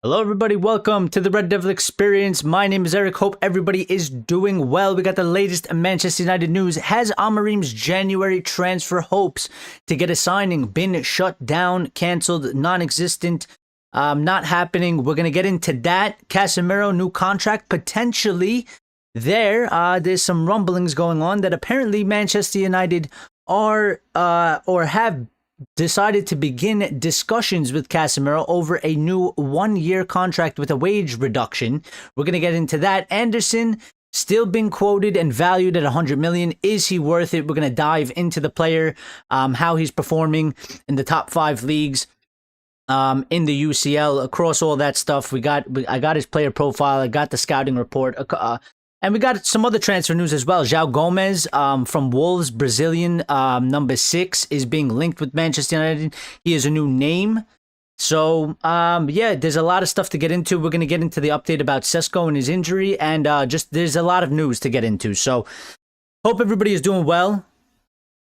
Hello, everybody. Welcome to the Red Devil Experience. My name is Eric. Hope everybody is doing well. We got the latest Manchester United news. Has Amorim's January transfer hopes to get a signing been shut down, cancelled, non-existent, not happening? We're going to get into that. Casemiro, new contract, potentially there. There's some rumblings going on that apparently Manchester United are or have decided to begin discussions with Casemiro over a new one-year contract with a wage reduction. We're going to get into that. Anderson still being quoted and valued at 100 million. Is he worth it? We're going to dive into the player, how he's performing in the top 5 leagues, in the UCL, across all that stuff. I got his player profile. I got the scouting report. And we got some other transfer news as well. João Gomez from Wolves, Brazilian, number 6, is being linked with Manchester United. He is a new name. So, yeah, there's a lot of stuff to get into. We're going to get into the update about Sesko and his injury. And just there's a lot of news to get into. So, hope everybody is doing well.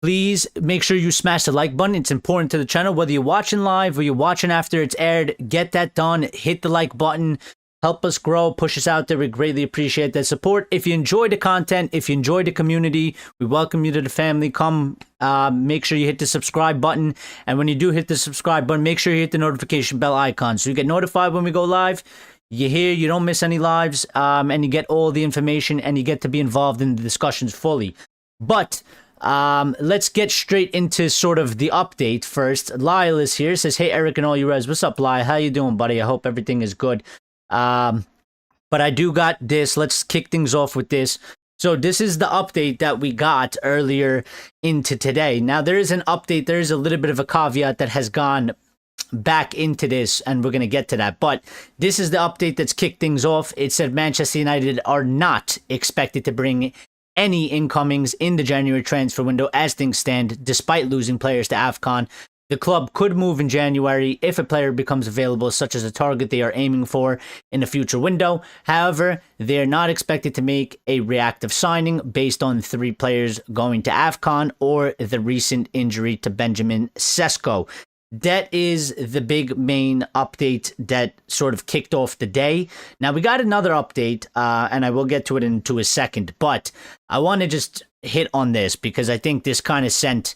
Please make sure you smash the like button. It's important to the channel. Whether you're watching live or you're watching after it's aired, get that done. Hit the like button. Help us grow, push us out there. We greatly appreciate that support. If you enjoy the content, if you enjoy the community, we welcome you to the family. Come, make sure you hit the subscribe button. And when you do hit the subscribe button, make sure you hit the notification bell icon so you get notified when we go live. You're here, you don't miss any lives, and you get all the information and you get to be involved in the discussions fully. But let's get straight into sort of the update first. Lyle is here, says, hey, Eric and all you res. What's up, Lyle? How you doing, buddy? I hope everything is good. But I do got this. Let's kick things off with this. So this is the update that we got earlier into today. Now there is an update. There is a little bit of a caveat that has gone back into this, and we're going to get to that. But this is the update that's kicked things off. It said Manchester United are not expected to bring any incomings in the January transfer window as things stand, despite losing players to AFCON. The club could move in January if a player becomes available, such as a target they are aiming for in a future window. However, they are not expected to make a reactive signing based on 3 players going to AFCON or the recent injury to Benjamin Sesko. That is the big main update that sort of kicked off the day. Now, we got another update, and I will get to it into a second, but I want to just hit on this because I think this kind of sent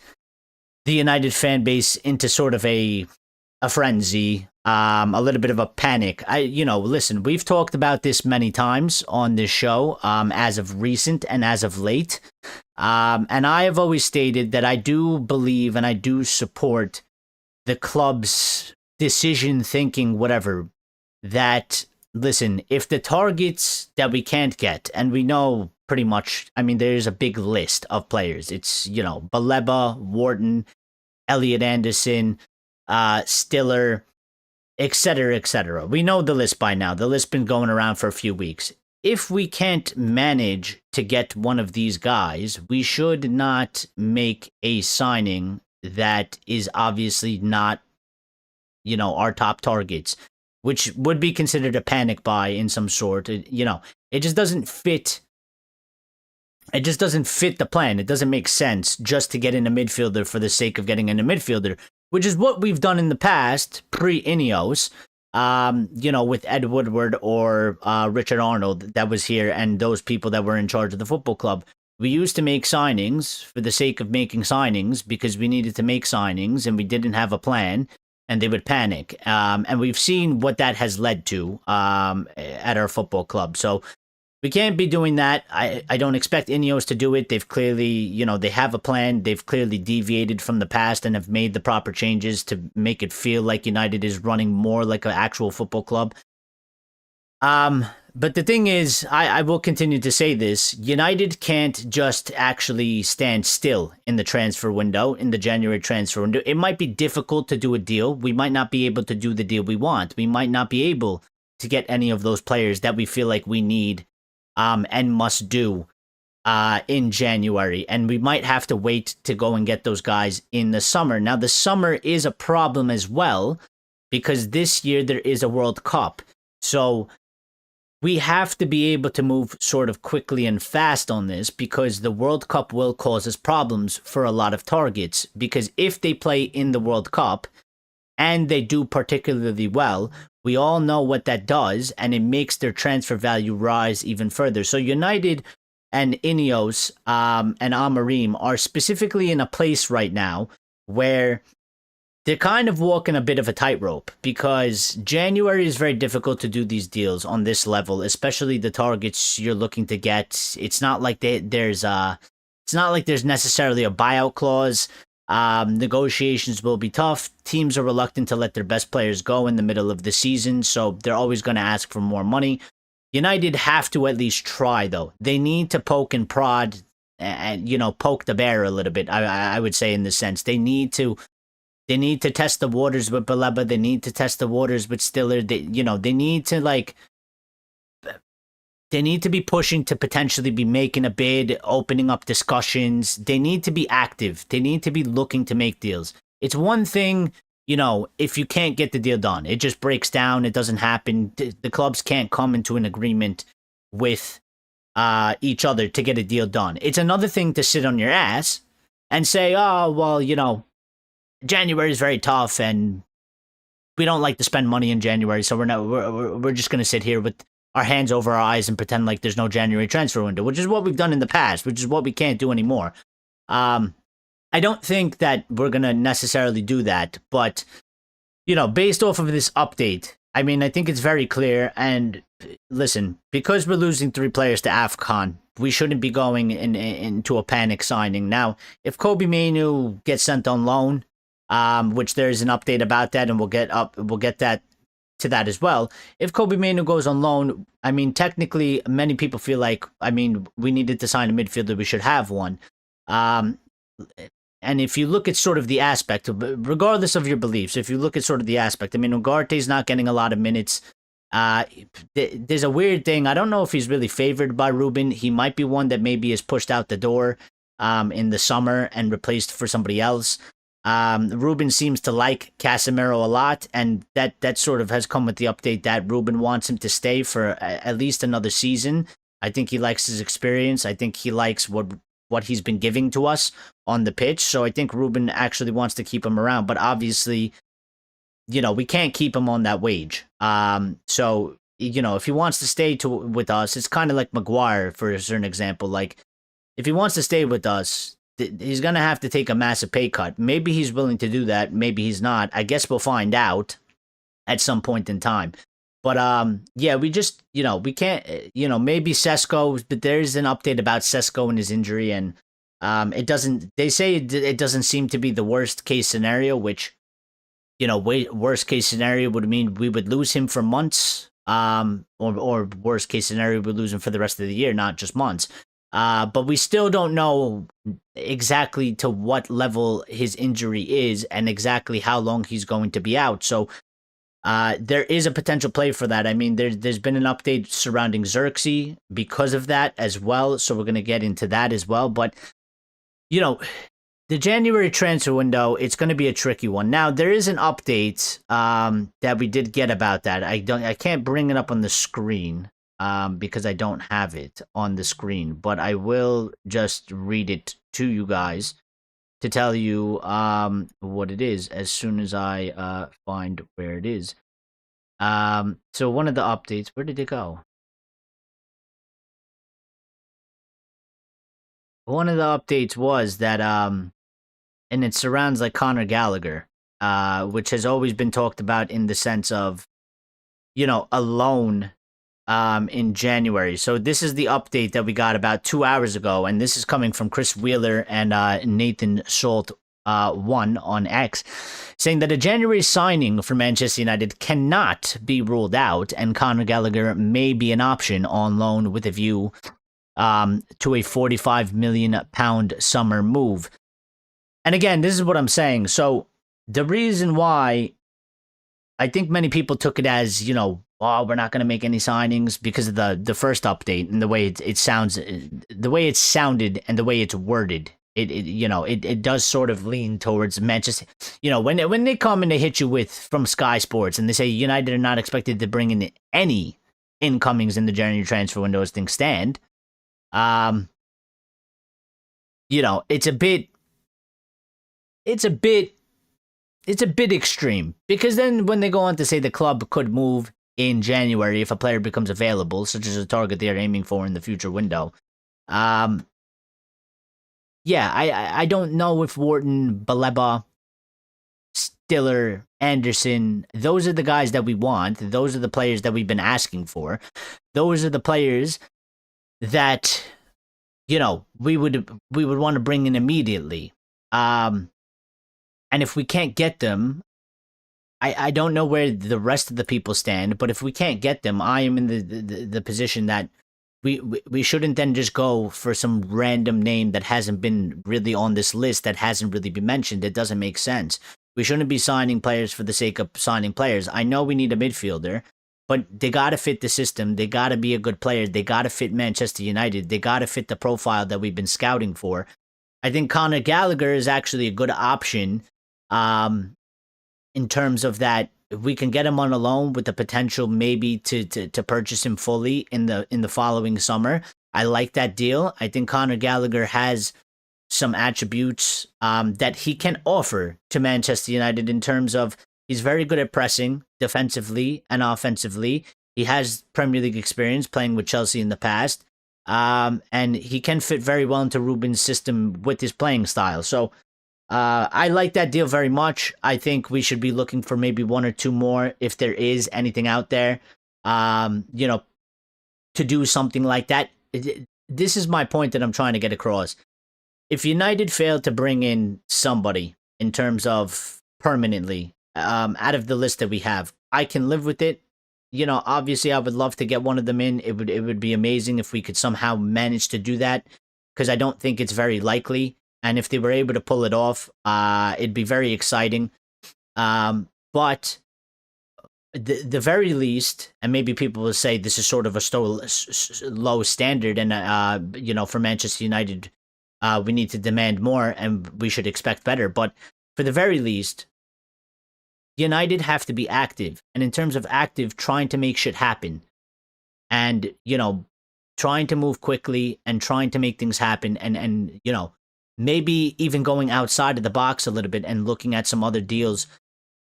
the United fan base into sort of a frenzy, a little bit of a panic. Listen, we've talked about this many times on this show, as of recent and as of late. And I have always stated that I do believe and I do support the club's decision thinking, whatever, that, listen, if the targets that we can't get, and we know pretty much, I mean, there's a big list of players. It's, Baleba, Wharton, Elliot Anderson, Stiller, etc., etc. We know the list by now. The list's been going around for a few weeks. If we can't manage to get one of these guys, we should not make a signing that is obviously not, our top targets, which would be considered a panic buy in some sort. It just doesn't fit. It just doesn't fit the plan. It doesn't make sense just to get in a midfielder for the sake of getting in a midfielder, which is what we've done in the past, pre-Ineos, with Ed Woodward or Richard Arnold that was here and those people that were in charge of the football club. We used to make signings for the sake of making signings because we needed to make signings and we didn't have a plan and they would panic. And we've seen what that has led to at our football club. So we can't be doing that. I don't expect Ineos to do it. They've clearly, they have a plan. They've clearly deviated from the past and have made the proper changes to make it feel like United is running more like an actual football club. But the thing is, I will continue to say this, United can't just actually stand still in the transfer window, in the January transfer window. It might be difficult to do a deal. We might not be able to do the deal we want. We might not be able to get any of those players that we feel like we need and must do in January. And we might have to wait to go and get those guys in the summer. Now, the summer is a problem as well, because this year there is a World Cup. So we have to be able to move sort of quickly and fast on this, because the World Cup will cause us problems for a lot of targets. Because if they play in the World Cup and they do particularly well, We all know what that does, and it makes their transfer value rise even further. So United and Ineos and Amorim are specifically in a place right now where they're kind of walking a bit of a tightrope, because January is very difficult to do these deals on this level, especially the targets you're looking to get. It's not like there's necessarily a buyout clause. Negotiations will be tough. Teams are reluctant to let their best players go in the middle of the season, so they're always going to ask for more money. United have to at least try, though. They need to poke and prod and, poke the bear a little bit, I would say, in this sense. They need to test the waters with Baleba. They need to test the waters with Stiller. They need to be pushing to potentially be making a bid, opening up discussions. They need to be active. They need to be looking to make deals. It's one thing, if you can't get the deal done, it just breaks down. It doesn't happen. The clubs can't come into an agreement with each other to get a deal done. It's another thing to sit on your ass and say, oh, well, January is very tough, and we don't like to spend money in January, so we're just going to sit here with our hands over our eyes and pretend like there's no January transfer window, which is what we've done in the past, which is what we can't do anymore. I don't think that we're going to necessarily do that, but, based off of this update, I mean, I think it's very clear. And listen, because we're losing 3 players to AFCON, we shouldn't be going into a panic signing. Now, if Kobe Mainoo gets sent on loan, which there's an update about that, and we'll get that to that as well. If Kobe Mainoo goes on loan, I mean, technically, many people feel like, we needed to sign a midfielder, we should have one. And if you look at sort of the aspect, regardless of your beliefs, if you look at sort of the aspect, Ugarte's not getting a lot of minutes. There's a weird thing. I don't know if he's really favored by Ruben. He might be one that maybe is pushed out the door in the summer and replaced for somebody else. Ruben seems to like Casemiro a lot, and that sort of has come with the update that Ruben wants him to stay for at least another season. I think he likes his experience. I think he likes what he's been giving to us on the pitch. So I think Ruben actually wants to keep him around, but obviously, we can't keep him on that wage. So, if he wants to stay with us, it's kind of like Maguire, for a certain example. Like, if he wants to stay with us, he's going to have to take a massive pay cut. Maybe he's willing to do that. Maybe he's not. I guess we'll find out at some point in time. But, yeah, we just, we can't, maybe Sesko, but there's an update about Sesko and his injury, and they say it doesn't seem to be the worst case scenario, which, worst case scenario would mean we would lose him for months, or worst case scenario, we'd lose him for the rest of the year, not just months. But we still don't know exactly to what level his injury is and exactly how long he's going to be out. So there is a potential play for that. I mean, there's been an update surrounding Xerxes because of that as well. So we're going to get into that as well. But, the January transfer window, it's going to be a tricky one. Now, there is an update that we did get about that. I can't bring it up on the screen. Because I don't have it on the screen, but I will just read it to you guys to tell you what it is as soon as I find where it is. So one of the updates, where did it go? One of the updates was that, and it surrounds like Conor Gallagher, which has always been talked about in the sense of, a loan in January. So this is the update that we got about 2 hours ago, and this is coming from Chris Wheeler and Nathan Schultz 1 on X, saying that a January signing for Manchester United cannot be ruled out, and Conor Gallagher may be an option on loan with a view to a £45 million summer move. And again, this is what I'm saying. So the reason why I think many people took it as, oh, we're not going to make any signings because of the first update and the way it sounds, the way it sounded and the way it's worded. It does sort of lean towards Manchester. When they come and they hit you with from Sky Sports and they say United are not expected to bring in any incomings in the January transfer window as things stand, it's a bit it's a bit extreme, because then when they go on to say the club could move in January if a player becomes available, such as a target they are aiming for in the future window. Yeah, I don't know if Wharton, Baleba, Stiller, Anderson, those are the guys that we want. Those are the players that we've been asking for. Those are the players that, you know, we would want to bring in immediately. And if we can't get them, I don't know where the rest of the people stand, but if we can't get them, I am in the position that we shouldn't then just go for some random name that hasn't been really on this list, that hasn't really been mentioned. It doesn't make sense. We shouldn't be signing players for the sake of signing players. I know we need a midfielder, but they got to fit the system. They got to be a good player. They got to fit Manchester United. They got to fit the profile that we've been scouting for. I think Conor Gallagher is actually a good option in terms of that. We can get him on a loan with the potential maybe to purchase him fully in the following summer. I like that deal. I think Conor Gallagher has some attributes that he can offer to Manchester United in terms of he's very good at pressing defensively and offensively. He has Premier League experience playing with Chelsea in the past. And he can fit very well into Ruben's system with his playing style. So I like that deal very much. I think we should be looking for maybe one or two more if there is anything out there, you know, to do something like that. This is my point that I'm trying to get across. If United failed to bring in somebody in terms of permanently out of the list that we have, I can live with it. You know, obviously, I would love to get one of them in. It would be amazing if we could somehow manage to do that, because I don't think it's very likely. And if they were able to pull it off, it'd be very exciting. But the very least, and maybe people will say this is sort of a low standard, and you know, for Manchester United, we need to demand more, and we should expect better. But for the very least, United have to be active, and in terms of active, trying to make shit happen, and you know, trying to move quickly and trying to make things happen, and you know, maybe even going outside of the box a little bit and looking at some other deals.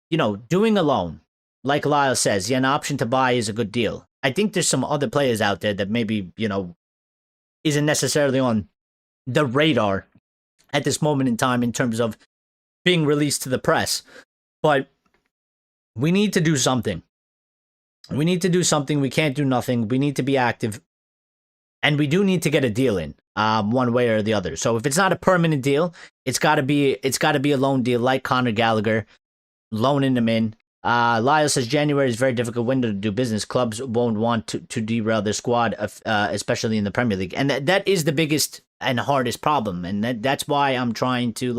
You know, doing a loan, like Lyle says, yeah, an option to buy is a good deal. I think there's some other players out there that maybe, you know, isn't necessarily on the radar at this moment in time in terms of being released to the press. But we need to do something. We need to do something. We can't do nothing. We need to be active. And we do need to get a deal in, one way or the other. So if it's not a permanent deal, it's got to be a loan deal like Conor Gallagher, loaning them in. Lyle says January is a very difficult window to do business. Clubs won't want to derail their squad, especially in the Premier League, and that is the biggest and hardest problem. And that's why I'm trying to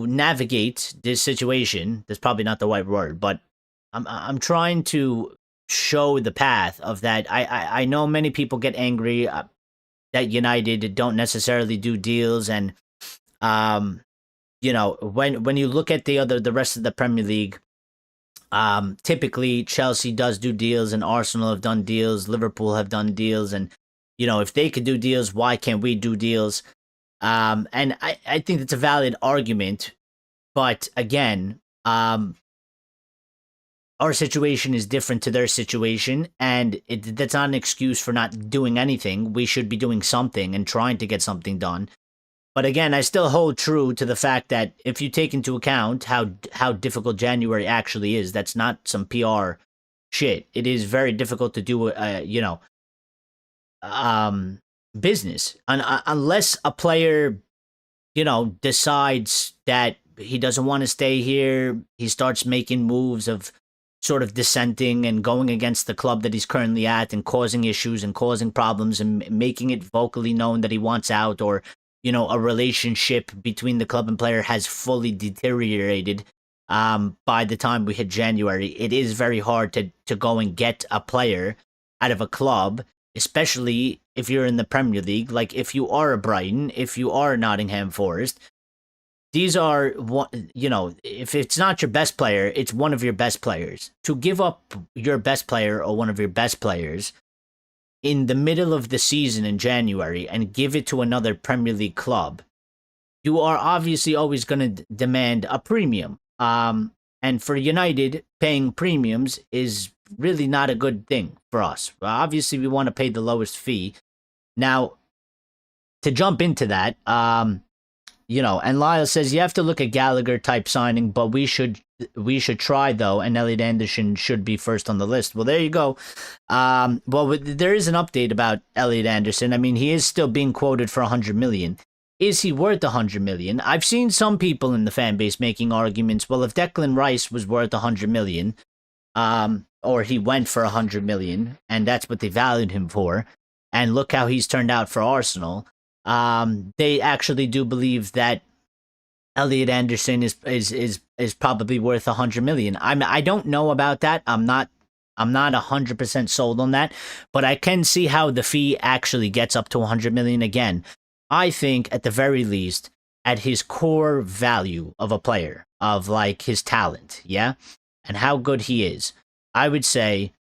navigate this situation. That's probably not the right word, but I'm trying to show the path of that. I know many people get angry that United don't necessarily do deals, and you know, when you look at the rest of the Premier League, typically Chelsea does do deals, and Arsenal have done deals, Liverpool have done deals, and you know, if they could do deals, why can't we do deals? And I think it's a valid argument, but again, our situation is different to their situation, and that's not an excuse for not doing anything. We should be doing something and trying to get something done. But again, I still hold true to the fact that if you take into account how difficult January actually is, that's not some PR shit. It is very difficult to do, you know, business. Unless a player, you know, decides that he doesn't want to stay here, he starts making moves of sort of dissenting and going against the club that he's currently at and causing issues and causing problems and making it vocally known that he wants out, or, you know, a relationship between the club and player has fully deteriorated by the time we hit January. It is very hard to go and get a player out of a club, especially if you're in the Premier League. Like if you are a Brighton, if you are Nottingham Forest, these are, you know, if it's not your best player, it's one of your best players. To give up your best player or one of your best players in the middle of the season in January and give it to another Premier League club, you are obviously always going to demand a premium. And for United, paying premiums is really not a good thing for us. Obviously, we want to pay the lowest fee. Now, to jump into that, and Lyle says you have to look at Gallagher type signing, but we should try though, and Elliot Anderson should be first on the list. Well, there you go. There is an update about Elliot Anderson. I mean, he is still being quoted for 100 million. Is he worth 100 million? I've seen some people in the fan base making arguments. Well, if Declan Rice was worth 100 million, or he went for 100 million, and that's what they valued him for, and look how he's turned out for Arsenal. They actually do believe that Elliot Anderson is probably worth 100 million. I don't know about that. I'm not 100% sold on that, but I can see how the fee actually gets up to 100 million again. I think at the very least, at his core value of a player, of like his talent, yeah, and how good he is, I would say,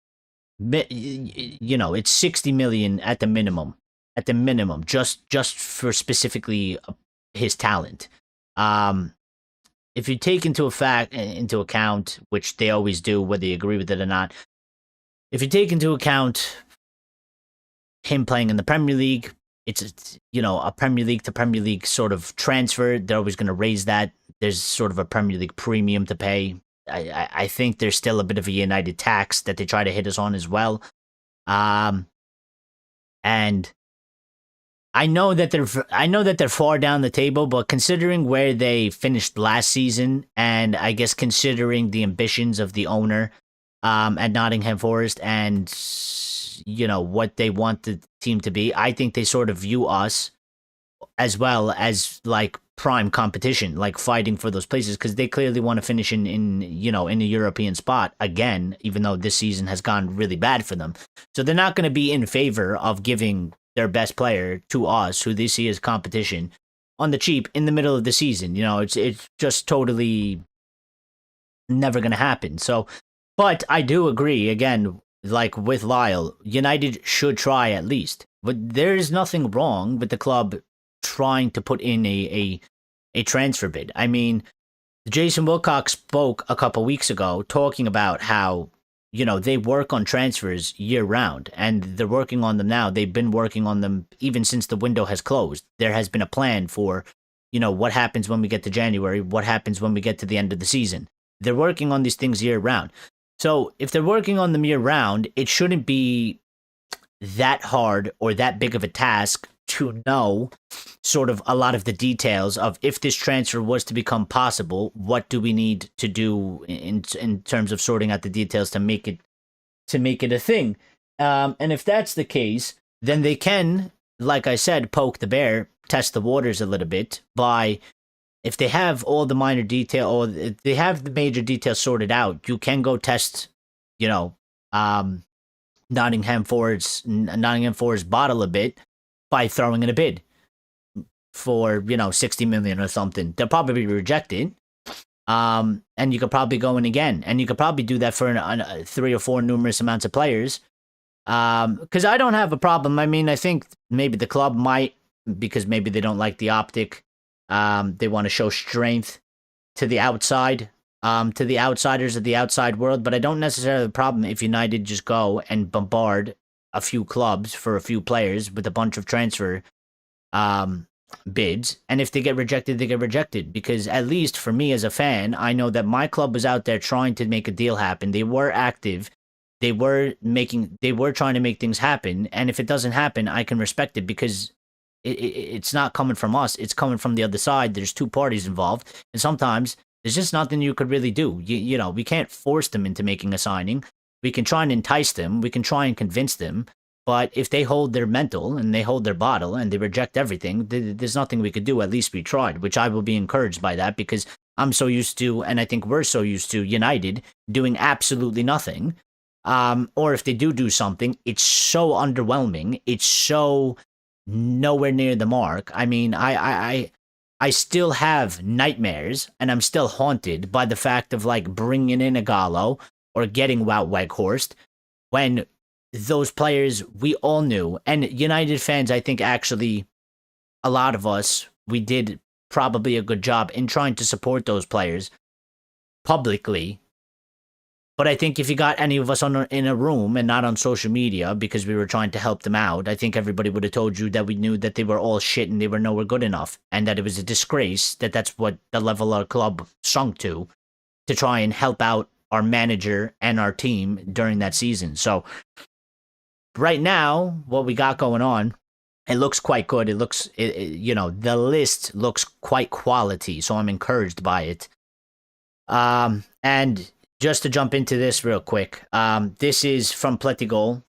it's 60 million at the minimum. At the minimum, just for specifically his talent. If you take into account, which they always do, whether you agree with it or not, if you take into account him playing in the Premier League, it's a Premier League to Premier League sort of transfer. They're always going to raise that. There's sort of a Premier League premium to pay. I think there's still a bit of a United tax that they try to hit us on as well. And I know that they're far down the table, but considering where they finished last season, and I guess considering the ambitions of the owner at Nottingham Forest, and what they want the team to be, I think they sort of view us as well as like prime competition, like fighting for those places, because they clearly want to finish in a European spot again, even though this season has gone really bad for them. So they're not going to be in favor of giving their best player to us, who they see as competition, on the cheap in the middle of the season. It's just totally never going to happen. So, but I do agree, again, like with Lyle, United should try at least. But there is nothing wrong with the club trying to put in a transfer bid. I mean, Jason Wilcox spoke a couple weeks ago talking about how they work on transfers year round, and they're working on them now. They've been working on them even since the window has closed. There has been a plan for, what happens when we get to January, what happens when we get to the end of the season. They're working on these things year round. So if they're working on them year round, it shouldn't be that hard or that big of a task to know sort of a lot of the details of, if this transfer was to become possible, what do we need to do in terms of sorting out the details to make it a thing. And if that's the case, then they can, like I said, poke the bear, test the waters a little bit by, if they have all the minor detail, or if they have the major details sorted out, you can go test, Nottingham Forest bottle a bit by throwing in a bid for 60 million or something. They'll probably reject it, and you could probably go in again, and you could probably do that for 3 or 4 numerous amounts of players. Because I don't have a problem. I mean, I think maybe the club might, because maybe they don't like the optic. They want to show strength to the outside, to the outsiders of the outside world. But I don't necessarily have a problem if United just go and bombard a few clubs for a few players with a bunch of transfer bids. And if they get rejected, they get rejected. Because at least for me as a fan, I know that my club was out there trying to make a deal happen. They were active. They were trying to make things happen. And if it doesn't happen, I can respect it, because it's not coming from us. It's coming from the other side. There's 2 parties involved. And sometimes there's just nothing you could really do. We can't force them into making a signing. We can try and entice them. We can try and convince them. But if they hold their mental and they hold their bottle and they reject everything, there's nothing we could do. At least we tried, which I will be encouraged by that, because I'm so used to, and I think we're so used to, United doing absolutely nothing. Or if they do something, it's so underwhelming. It's so nowhere near the mark. I mean, I still have nightmares, and I'm still haunted by the fact of like bringing in a Gallo or getting Wout Weghorst, when those players we all knew. And United fans, I think actually, a lot of us, we did probably a good job in trying to support those players publicly. But I think if you got any of us in a room and not on social media because we were trying to help them out, I think everybody would have told you that we knew that they were all shit and they were nowhere good enough, and that it was a disgrace that that's what the level our club sunk to try and help out our manager and our team during that season. So right now, what we got going on, it looks quite good. It looks, the list looks quite quality, so I'm encouraged by it. And just to jump into this real quick, this is from Pletigol,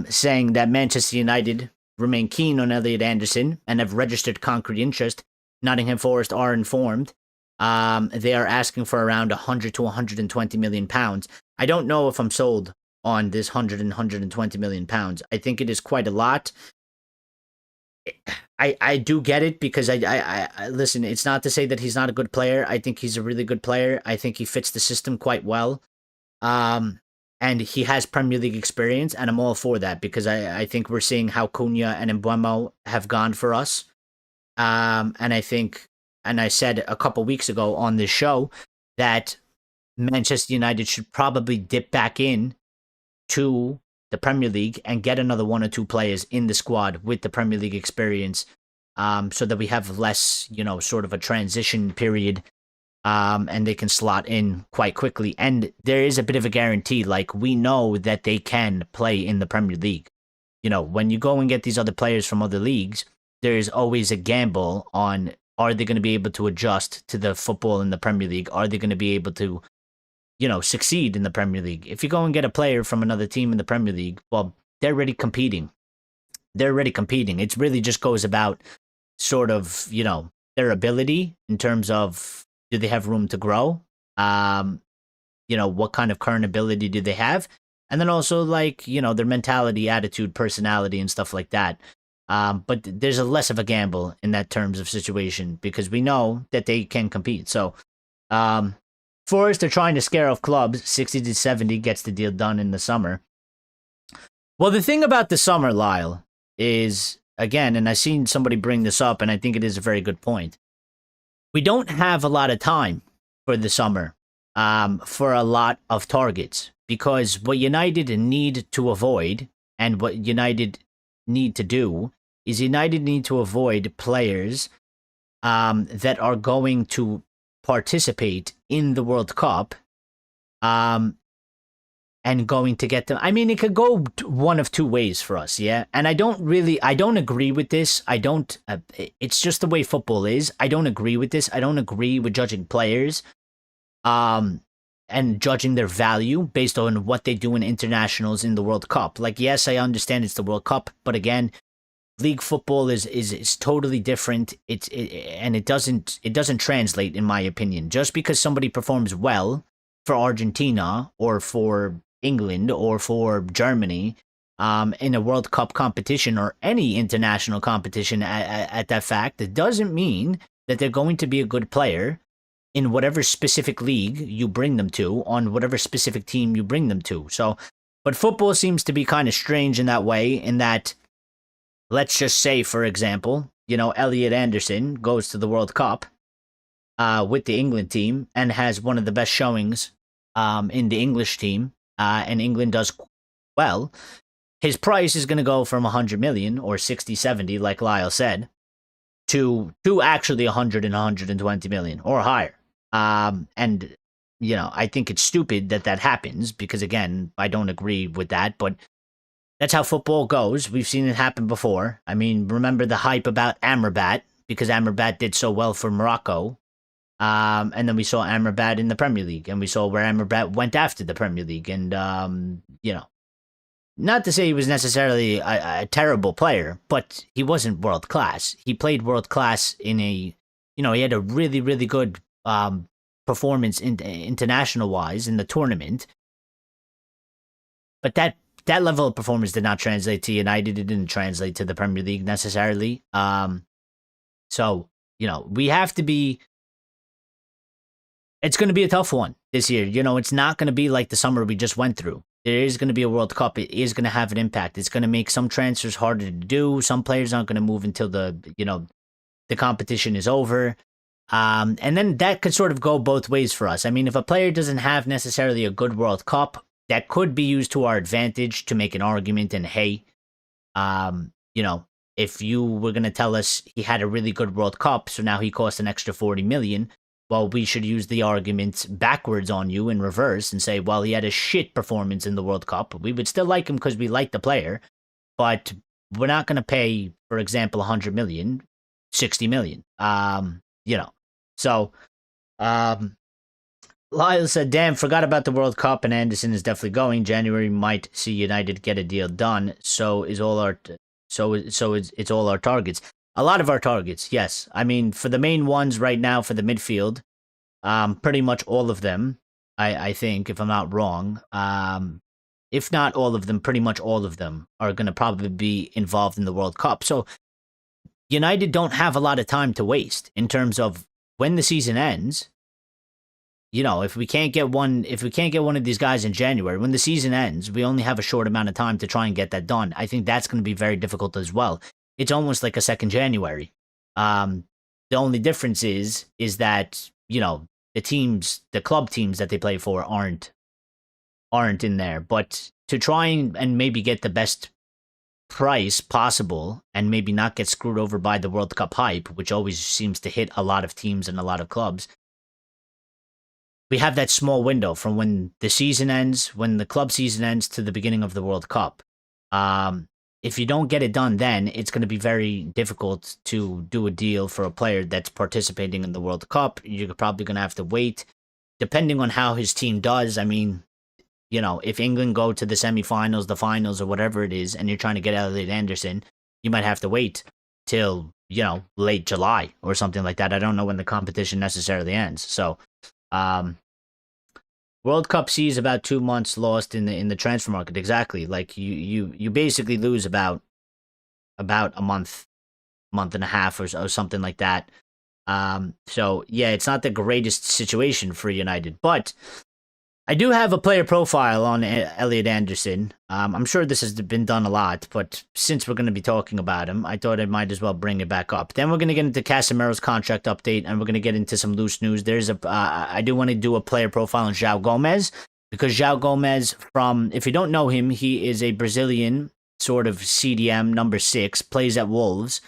saying that Manchester United remain keen on Elliot Anderson and have registered concrete interest. Nottingham Forest are informed. They are asking for around 100 to 120 million pounds. I don't know if I'm sold on this 100 and 120 million pounds. I think it is quite a lot. I do get it because I listen, it's not to say that he's not a good player. I think he's a really good player. I think he fits the system quite well. And he has Premier League experience, and I'm all for that because I think we're seeing how Cunha and Mbeumo have gone for us. And I think, and I said a couple weeks ago on this show that Manchester United should probably dip back in to the Premier League and get another one or two players in the squad with the Premier League experience, so that we have less, sort of a transition period, and they can slot in quite quickly. And there is a bit of a guarantee, like we know that they can play in the Premier League. When you go and get these other players from other leagues, there is always a gamble on, are they going to be able to adjust to the football in the Premier League? Are they going to be able to succeed in the Premier League? If you go and get a player from another team in the Premier League, well, they're already competing. It really just goes about sort of, their ability in terms of, do they have room to grow? What kind of current ability do they have? And then also their mentality, attitude, personality, and stuff like that. But there's a less of a gamble in that terms of situation because we know that they can compete. So, Forest, they're trying to scare off clubs. 60 to 70 gets the deal done in the summer. Well, the thing about the summer, Lyle, is, again, and I've seen somebody bring this up, and I think it is a very good point. We don't have a lot of time for the summer for a lot of targets, because what United need to avoid and what United need to do is United need to avoid players that are going to participate in the World Cup, and going to get them. I mean, it could go one of two ways for us, yeah? And I don't agree with this. It's just the way football is. I don't agree with this. I don't agree with judging players and judging their value based on what they do in internationals in the World Cup. Like, yes, I understand it's the World Cup, but again, league football is totally different. It doesn't translate, in my opinion. Just because somebody performs well for Argentina or for England or for Germany in a World Cup competition or any international competition at that fact, it doesn't mean that they're going to be a good player in whatever specific league you bring them to, on whatever specific team you bring them to. So, but football seems to be kind of strange in that way, in that, let's just say, for example, Elliot Anderson goes to the World Cup with the England team and has one of the best showings in the English team, and England does well. His price is going to go from 100 million or 60, 70, like Lyle said, to actually 100 and 120 million or higher. And, I think it's stupid that happens because, again, I don't agree with that, but that's how football goes. We've seen it happen before. I mean, remember the hype about Amrabat, because Amrabat did so well for Morocco. And then we saw Amrabat in the Premier League, and we saw where Amrabat went after the Premier League. And, not to say he was necessarily a terrible player, but he wasn't world class. He played world class in he had a really, really good performance international wise in the tournament. But that level of performance did not translate to United. It didn't translate to the Premier League necessarily. So, we have to be... It's going to be a tough one this year. It's not going to be like the summer we just went through. There is going to be a World Cup. It is going to have an impact. It's going to make some transfers harder to do. Some players aren't going to move until the competition is over. And then that could sort of go both ways for us. I mean, if a player doesn't have necessarily a good World Cup, that could be used to our advantage to make an argument. And hey, you know, if you were going to tell us he had a really good World Cup, so now he cost an extra 40 million, well, we should use the argument backwards on you in reverse and say, well, he had a shit performance in the World Cup. We would still like him because we like the player, but we're not going to pay, for example, 100 million, 60 million. You know, so Lyle said, damn, forgot about the World Cup, and Anderson is definitely going. January might see United get a deal done. So is all our it's all our targets. A lot of our targets, yes. I mean, for the main ones right now for the midfield, pretty much all of them, I think, if I'm not wrong. If not all of them, pretty much all of them are going to probably be involved in the World Cup. So United don't have a lot of time to waste in terms of when the season ends. You know, if we can't get one of these guys in January, when the season ends, we only have a short amount of time to try and get that done. I think that's going to be very difficult as well. It's almost like a second January. The only difference is that, you know, the club teams that they play for aren't in there. But to try and maybe get the best price possible and maybe not get screwed over by the World Cup hype, which always seems to hit a lot of teams and a lot of clubs, we have that small window from when the season ends, when the club season ends, to the beginning of the World Cup. If you don't get it done then, it's going to be very difficult to do a deal for a player that's participating in the World Cup. You're probably going to have to wait, depending on how his team does. I mean, you know, if England go to the semifinals, the finals, or whatever it is, and you're trying to get Elliot Anderson, you might have to wait till, you know, late July or something like that. I don't know when the competition necessarily ends. So, World Cup sees about 2 months lost in the transfer market. Exactly. Like you basically lose about a month and a half or something like that. So yeah, it's not the greatest situation for United, but I do have a player profile on Elliot Anderson. I'm sure this has been done a lot, but since we're going to be talking about him, I thought I might as well bring it back up. Then we're going to get into Casemiro's contract update, and we're going to get into some loose news. I do want to do a player profile on João Gomez, because João Gomez, if you don't know him, he is a Brazilian sort of CDM, number 6, plays at Wolves.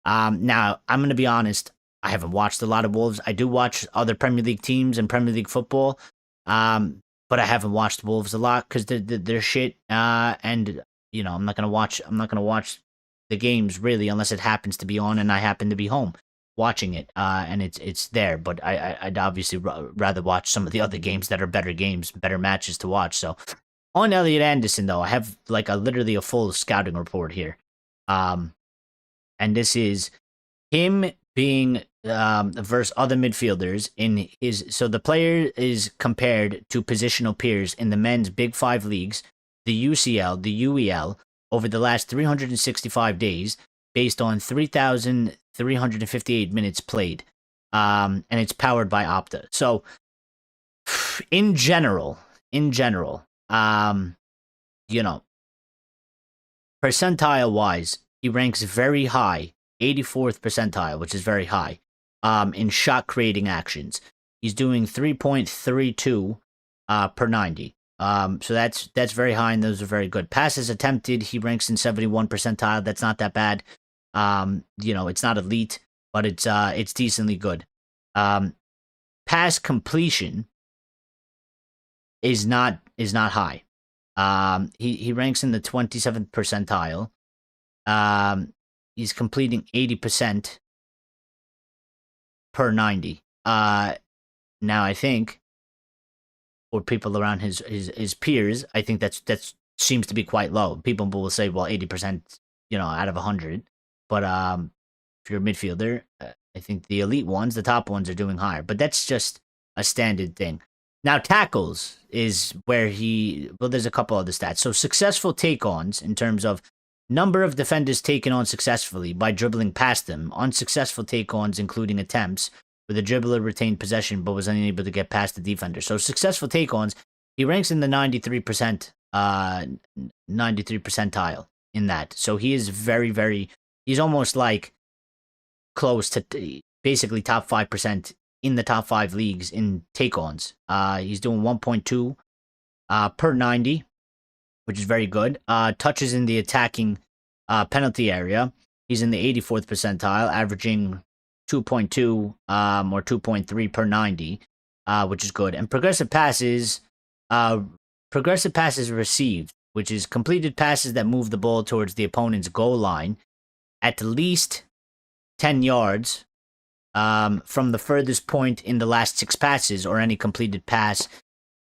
Now, I'm going to be honest, I haven't watched a lot of Wolves. I do watch other Premier League teams and Premier League football. But I haven't watched Wolves a lot because they're shit. And you know, I'm not gonna watch the games really unless it happens to be on and I happen to be home watching it. And it's there. But I'd obviously rather watch some of the other games that are better games, better matches to watch. So on Elliot Anderson though, I have like literally a full scouting report here. And this is him being versus other midfielders so the player is compared to positional peers in the men's Big 5 leagues, the UCL, the UEL, over the last 365 days, based on 3,358 minutes played, and it's powered by Opta. So, in general, you know, percentile wise, he ranks very high, 84th percentile, which is very high. In shot creating actions, he's doing 3.32 per 90. So that's very high, and those are very good. Passes attempted, he ranks in 71 percentile. That's not that bad. You know, it's not elite, but it's decently good. Pass completion is not high. He ranks in the 27th percentile. He's completing 80% per 90. Now I think for people around his peers, I think that seems to be quite low. People will say, well, 80%, you know, out of 100. But if you're a midfielder, I think the elite ones, the top ones, are doing higher. But that's just a standard thing. Now tackles is where there's a couple other stats. So successful take-ons in terms of number of defenders taken on successfully by dribbling past them. Unsuccessful take-ons, including attempts, where the dribbler retained possession but was unable to get past the defender. So successful take-ons, he ranks in the 93 percentile in that. So he is very, very... He's almost like close to basically top 5% in the top 5 leagues in take-ons. He's doing 1.2 per 90, which is very good. Touches in the attacking penalty area. He's in the 84th percentile, averaging 2.2 or 2.3 per 90, which is good. And progressive passes received, which is completed passes that move the ball towards the opponent's goal line at least 10 yards from the furthest point in the last 6 passes, or any completed pass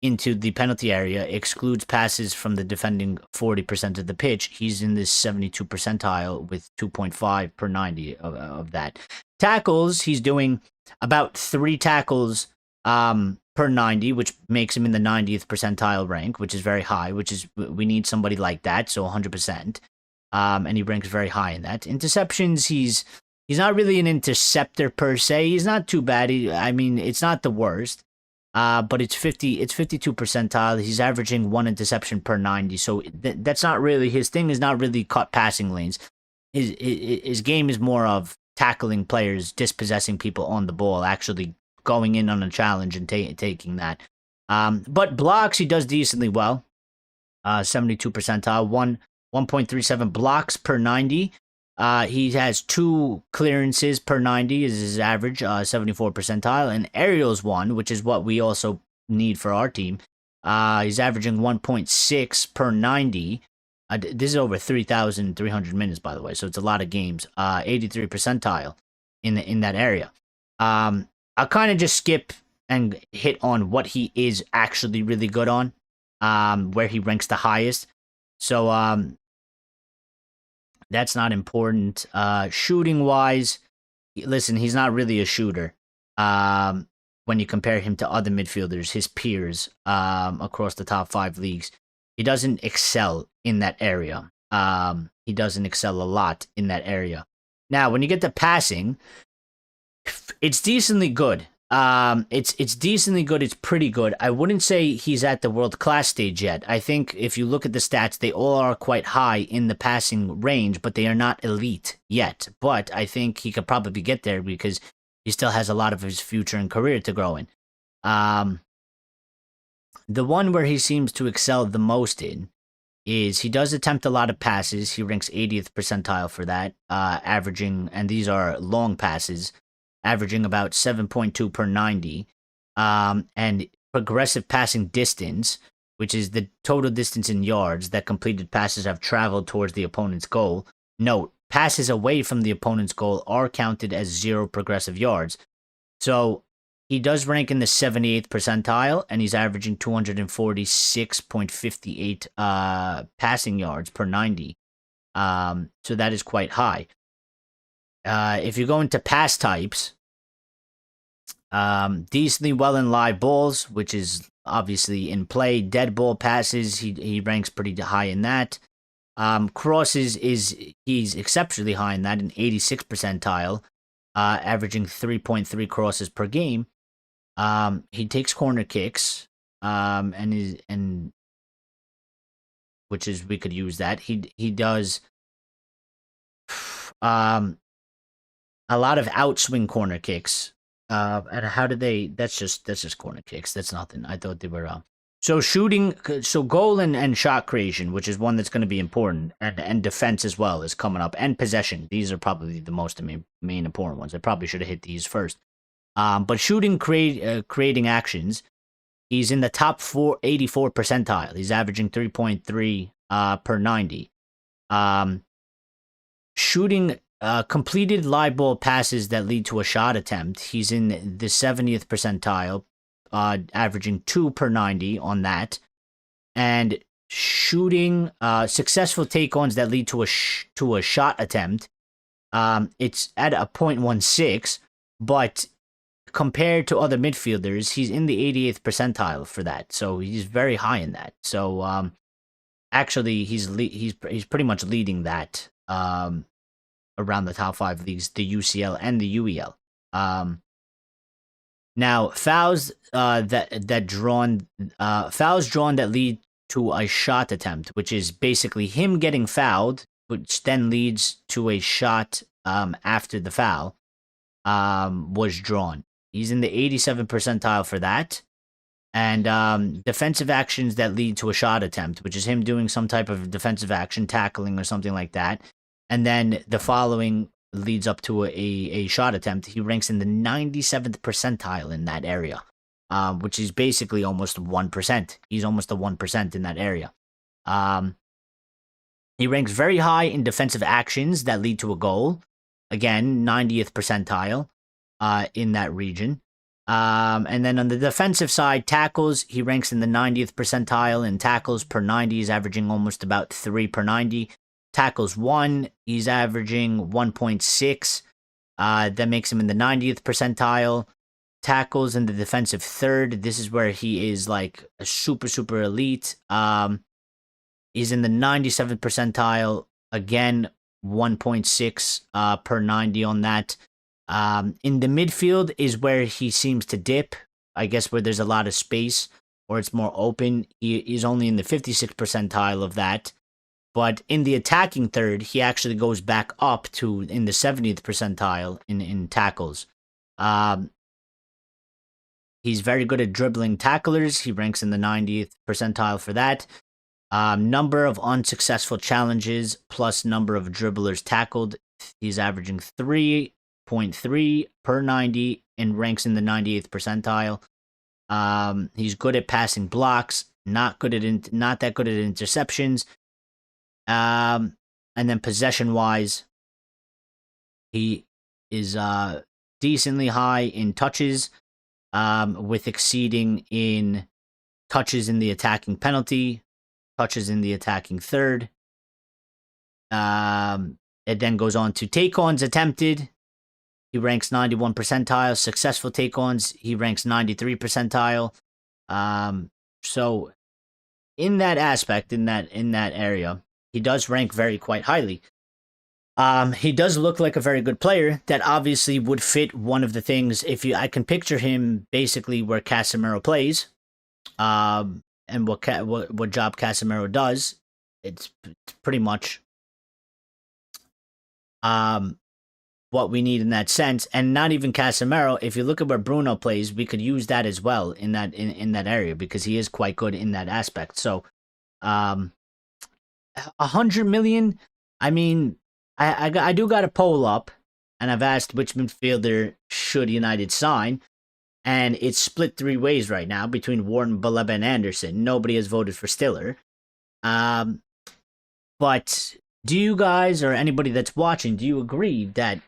into the penalty area, excludes passes from the defending 40% of the pitch. He's in this 72 percentile with 2.5 per 90 of that. Tackles, he's doing about 3 tackles per 90, which makes him in the 90th percentile rank, which is very high, we need somebody like that, so 100%. And he ranks very high in that. Interceptions, he's not really an interceptor per se. He's not too bad. It's not the worst. But it's 52 percentile. He's averaging 1 interception per 90. So that's not really, his thing is not really cut passing lanes. His game is more of tackling players, dispossessing people on the ball, actually going in on a challenge and taking that. But blocks, he does decently well. 72 percentile, 1.37 blocks per 90. He has 2 clearances per 90 is his average, 74 percentile, and aerials 1, which is what we also need for our team. He's averaging 1.6 per 90. This is over 3,300 minutes, by the way, so it's a lot of games. 83 percentile in that area. I'll kind of just skip and hit on what he is actually really good on, where he ranks the highest. So, that's not important. Shooting wise, listen, he's not really a shooter. When you compare him to other midfielders, his peers across the top 5 leagues, he doesn't excel in that area. He doesn't excel a lot in that area. Now, when you get to passing, it's decently good. It's decently good. It's pretty good. I wouldn't say he's at the world class stage yet. I think if you look at the stats, they all are quite high in the passing range, but they are not elite yet. But I think he could probably get there because he still has a lot of his future and career to grow in. The one where he seems to excel the most in is he does attempt a lot of passes. He ranks 80th percentile for that, averaging, and these are long passes, averaging about 7.2 per 90, and progressive passing distance, which is the total distance in yards that completed passes have traveled towards the opponent's goal. Note, passes away from the opponent's goal are counted as 0 progressive yards. So he does rank in the 78th percentile, and he's averaging 246.58 passing yards per 90. So that is quite high. If you go into pass types, decently well in live balls, which is obviously in play. Dead ball passes, he ranks pretty high in that. Crosses, he's exceptionally high in that, in 86th percentile, averaging 3.3 crosses per game. He takes corner kicks, and which is, we could use that. He does a lot of outswing corner kicks. And how did they? That's just corner kicks. That's nothing. I thought they were. So shooting, so goal and shot creation, which is one that's going to be important, and defense as well is coming up, and possession. These are probably the most main important ones. I probably should have hit these first. But shooting, creating actions, he's in the top 84 percentile. He's averaging 3.3 per 90. Shooting. Completed live ball passes that lead to a shot attempt, he's in the 70th percentile, averaging 2 per 90 on that. And shooting successful take-ons that lead to a shot attempt, it's at a 0.16, but compared to other midfielders, he's in the 88th percentile for that. So he's very high in that. So actually, he's pretty much leading that. Around the top 5 leagues, the UCL and the UEL. Now, fouls drawn that lead to a shot attempt, which is basically him getting fouled, which then leads to a shot after the foul. was drawn. He's in the 87th percentile for that. And defensive actions that lead to a shot attempt, which is him doing some type of defensive action, tackling or something like that. And then the following leads up to a shot attempt. He ranks in the 97th percentile in that area, which is basically almost 1%. He's almost a 1% in that area. He ranks very high in defensive actions that lead to a goal. Again, 90th percentile in that region. And then on the defensive side, tackles, he ranks in the 90th percentile in tackles per 90. He's averaging almost about 3 per 90. Tackles 1, he's averaging 1.6. That makes him in the 90th percentile. Tackles in the defensive third, this is where he is like a super, super elite. He's in the 97th percentile. Again, 1.6 per 90 on that. In the midfield is where he seems to dip. I guess where there's a lot of space or it's more open. He is only in the 56th percentile of that. But in the attacking third, he actually goes back up to in the 70th percentile in tackles. He's very good at dribbling tacklers. He ranks in the 90th percentile for that. Number of unsuccessful challenges plus number of dribblers tackled. He's averaging 3.3 per 90 and ranks in the 98th percentile. He's good at passing blocks, not that good at interceptions. And then possession-wise, he is decently high in touches, with exceeding in touches in the attacking penalty, touches in the attacking third. It then goes on to take-ons attempted. He ranks 91 percentile. Successful take-ons, he ranks 93 percentile. So in that aspect, in that area, he does rank quite highly. He does look like a very good player that obviously would fit one of the things. I can picture him basically where Casemiro plays, and what job Casemiro does. It's pretty much what we need in that sense, and not even Casemiro. If you look at where Bruno plays, we could use that as well in that area because he is quite good in that aspect. So, 100 million. I mean, I do got a poll up, and I've asked which midfielder should United sign, and it's split 3 ways right now between Wharton, Baleba, and Anderson. Nobody has voted for Stiller. But do you guys or anybody that's watching, do you agree that?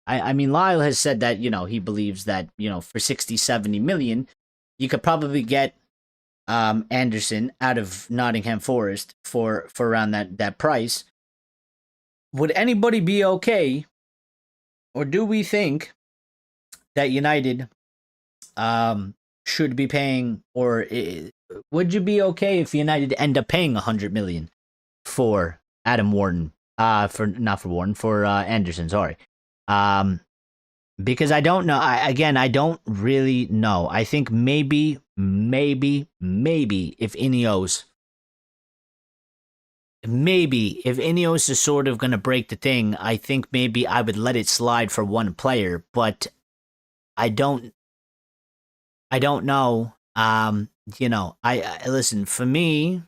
I mean, Lyle has said that, he believes that, for 60, 70 million, you could probably get Anderson out of Nottingham Forest for around that price. Would anybody be okay, or do we think that United should be paying, or would you be okay if United end up paying 100 million for Adam Wharton? For Anderson, sorry. Because I don't know. I don't really know. I think maybe if Ineos is sort of going to break the thing, I think maybe I would let it slide for one player, but I don't know. I listen, for me,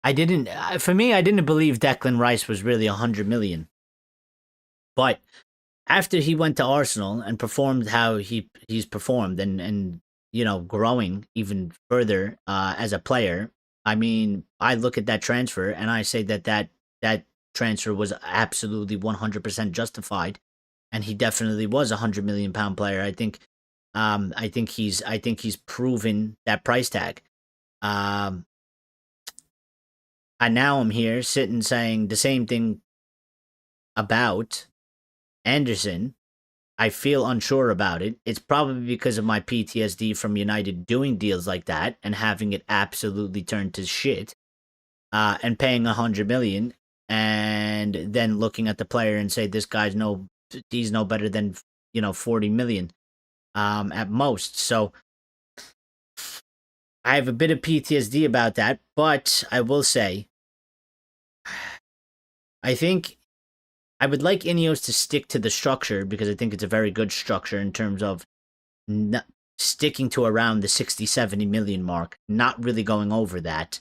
I didn't believe Declan Rice was really 100 million. But after he went to Arsenal and performed how he's performed and growing even further as a player, I mean, I look at that transfer and I say that transfer was absolutely 100% justified, and he definitely was a 100 million pound player. I think he's proven that price tag. And now I'm here sitting saying the same thing about Anderson. I feel unsure about it. It's probably because of my PTSD from United doing deals like that and having it absolutely turned to shit, and paying 100 million and then looking at the player and say this guy's he's no better than 40 million at most. So I have a bit of PTSD about that, but I will say I think I would like Ineos to stick to the structure because I think it's a very good structure in terms of n- sticking to around the 60, 70 million mark, not really going over that,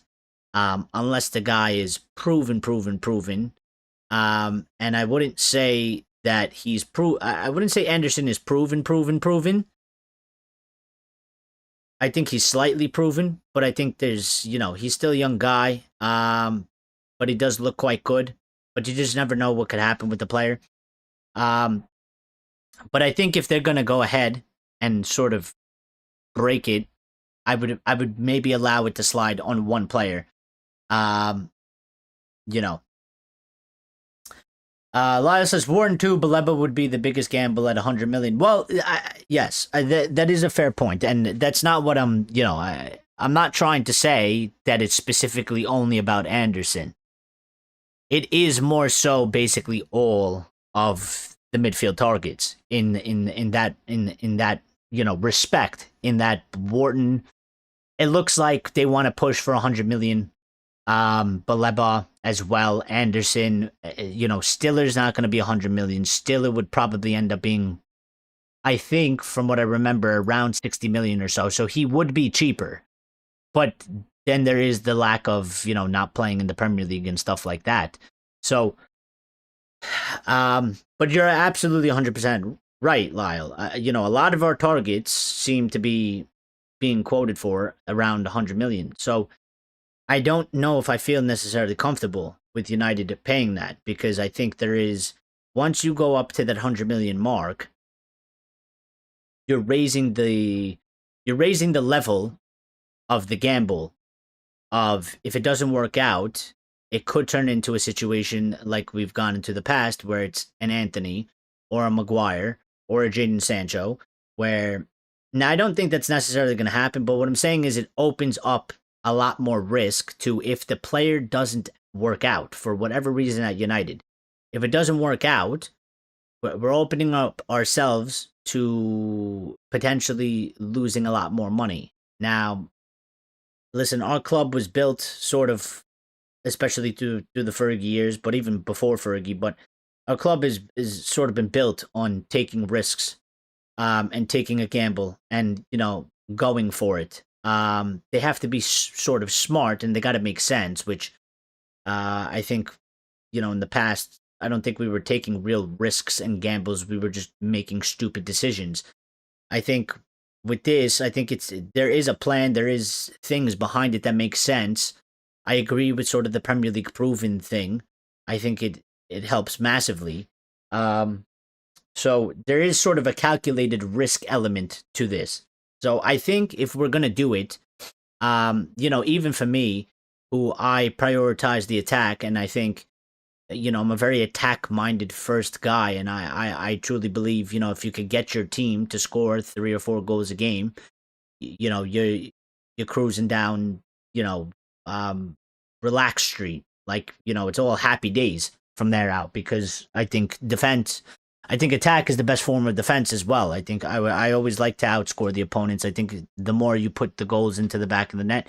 unless the guy is proven. And I wouldn't say that I wouldn't say Anderson is proven. I think he's slightly proven, but I think he's still a young guy. But he does look quite good. But you just never know what could happen with the player. Um, but I think if they're gonna go ahead and sort of break it, I would maybe allow it to slide on one player. Um, you know. Lyle says Warren 2, Baleba would be the biggest gamble at 100 million. Well, yes, that is a fair point, and that's not what I'm not trying to say that it's specifically only about Anderson. It is more so basically all of the midfield targets in that respect. In that Wharton, it looks like they want to push for 100 million. Baleba as well, Anderson, Stiller's not going to be 100 million. Stiller would probably end up being, I think, from what I remember, around 60 million or so. So he would be cheaper. But then there is the lack of, not playing in the Premier League and stuff like that. So, but you're absolutely 100% right, Lyle. A lot of our targets seem to be being quoted for around 100 million. So, I don't know if I feel necessarily comfortable with United paying that because I think once you go up to that 100 million mark, you're raising the level of the gamble of if it doesn't work out, it could turn into a situation like we've gone into the past where it's an Anthony or a Maguire or a Jadon Sancho where now I don't think that's necessarily going to happen, but what I'm saying is it opens up a lot more risk to if the player doesn't work out for whatever reason at United. If it doesn't work out, we're opening up ourselves to potentially losing a lot more money. Now, listen, our club was built sort of, especially through the Fergie years, but even before Fergie, but our club is sort of been built on taking risks and taking a gamble and, going for it. They have to be sort of smart and they got to make sense, which I think, in the past, I don't think we were taking real risks and gambles. We were just making stupid decisions. I think with this, I think there is a plan, there is things behind it that make sense. I agree with sort of the Premier League proven thing. I think it helps massively. So there is sort of a calculated risk element to this. So I think if we're gonna do it, even for me, who I prioritize the attack, and I think, I'm a very attack-minded first guy, and I truly believe, if you could get your team to score 3 or 4 goals a game, you're cruising down, relaxed street, like it's all happy days from there out. Because I think attack is the best form of defense as well. I think I always like to outscore the opponents. I think the more you put the goals into the back of the net.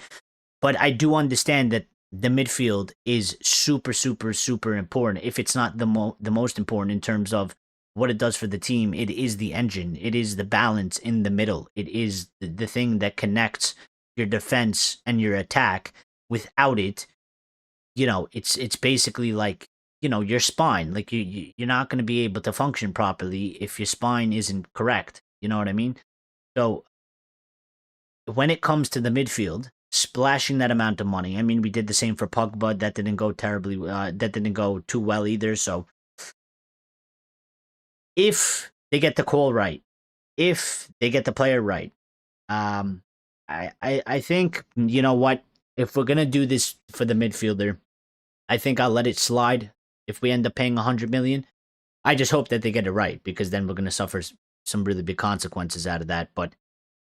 But I do understand that the midfield is super, super, super important. If it's not the most important in terms of what it does for the team, it is the engine. It is the balance in the middle. It is the thing that connects your defense and your attack. Without it, it's basically like, your spine. Like you're not going to be able to function properly if your spine isn't correct. You know what I mean? So when it comes to the midfield, splashing that amount of money, I mean, we did the same for Pogba. That didn't go terribly. That didn't go too well either. So if they get the call right, if they get the player right, I think, you know what? If we're gonna do this for the midfielder, I think I'll let it slide. If we end up paying 100 million, I just hope that they get it right, because then we're gonna suffer some really big consequences out of that. But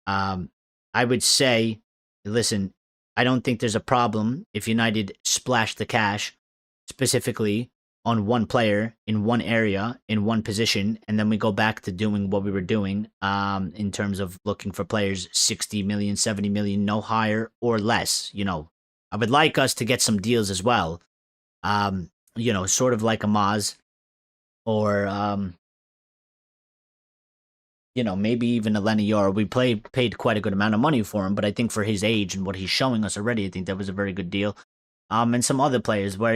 I would say, listen, I don't think there's a problem if United splash the cash specifically on one player in one area in one position, and then we go back to doing what we were doing in terms of looking for players 60 million, 70 million, no higher or less. I would like us to get some deals as well. Sort of like a Maz. or maybe even a Lenny Yoro. We paid quite a good amount of money for him, but I think for his age and what he's showing us already, I think that was a very good deal. And some other players where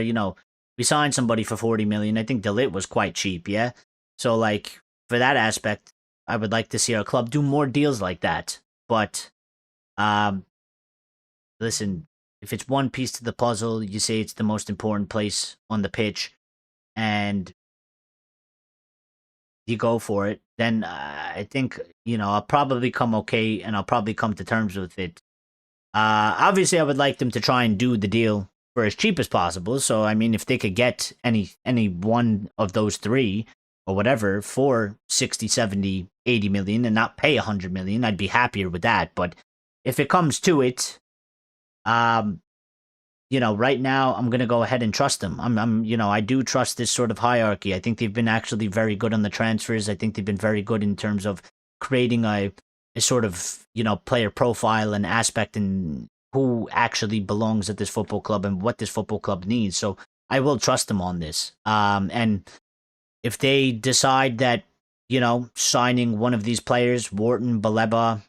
we signed somebody for 40 million. I think Delit was quite cheap, yeah. So like for that aspect, I would like to see our club do more deals like that. But um, listen, if it's one piece to the puzzle, you say it's the most important place on the pitch, and you go for it, then I think I'll probably come okay, and I'll probably come to terms with it. Obviously, I would like them to try and do the deal for as cheap as possible. So, I mean, if they could get any one of those three or whatever for 60, 70, 80 million and not pay 100 million, I'd be happier with that. But if it comes to it, um, right now I'm gonna go ahead and trust them. I do trust this sort of hierarchy. I think they've been actually very good on the transfers. I think they've been very good in terms of creating a sort of player profile and aspect and who actually belongs at this football club and what this football club needs. So I will trust them on this. And if they decide that signing one of these players, Wharton, Baleba,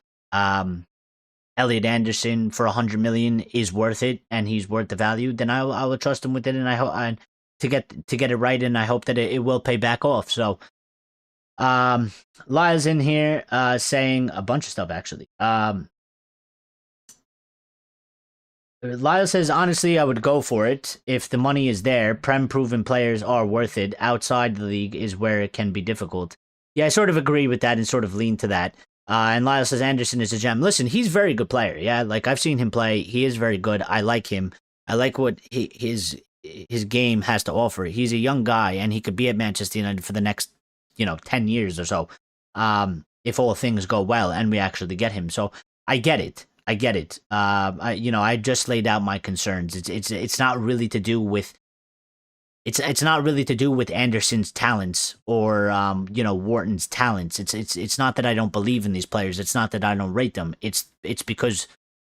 Elliot Anderson for 100 million is worth it, and he's worth the value, then I will trust him with it, and I hope to get it right, and I hope that it will pay back off. So, Lyle's in here saying a bunch of stuff actually. Lyle says, honestly, I would go for it if the money is there. Prem proven players are worth it. Outside the league is where it can be difficult. Yeah, I sort of agree with that and sort of lean to that. And Lyle says Anderson is a gem. Listen, he's a very good player. Yeah, like I've seen him play. He is very good. I like him. I like what his game has to offer. He's a young guy, and he could be at Manchester United for the next 10 years or so, if all things go well and we actually get him. So I get it. I get it. I just laid out my concerns. It's not really to do with it's not really to do with Anderson's talents or Wharton's talents. It's not that I don't believe in these players. It's not that I don't rate them. It's because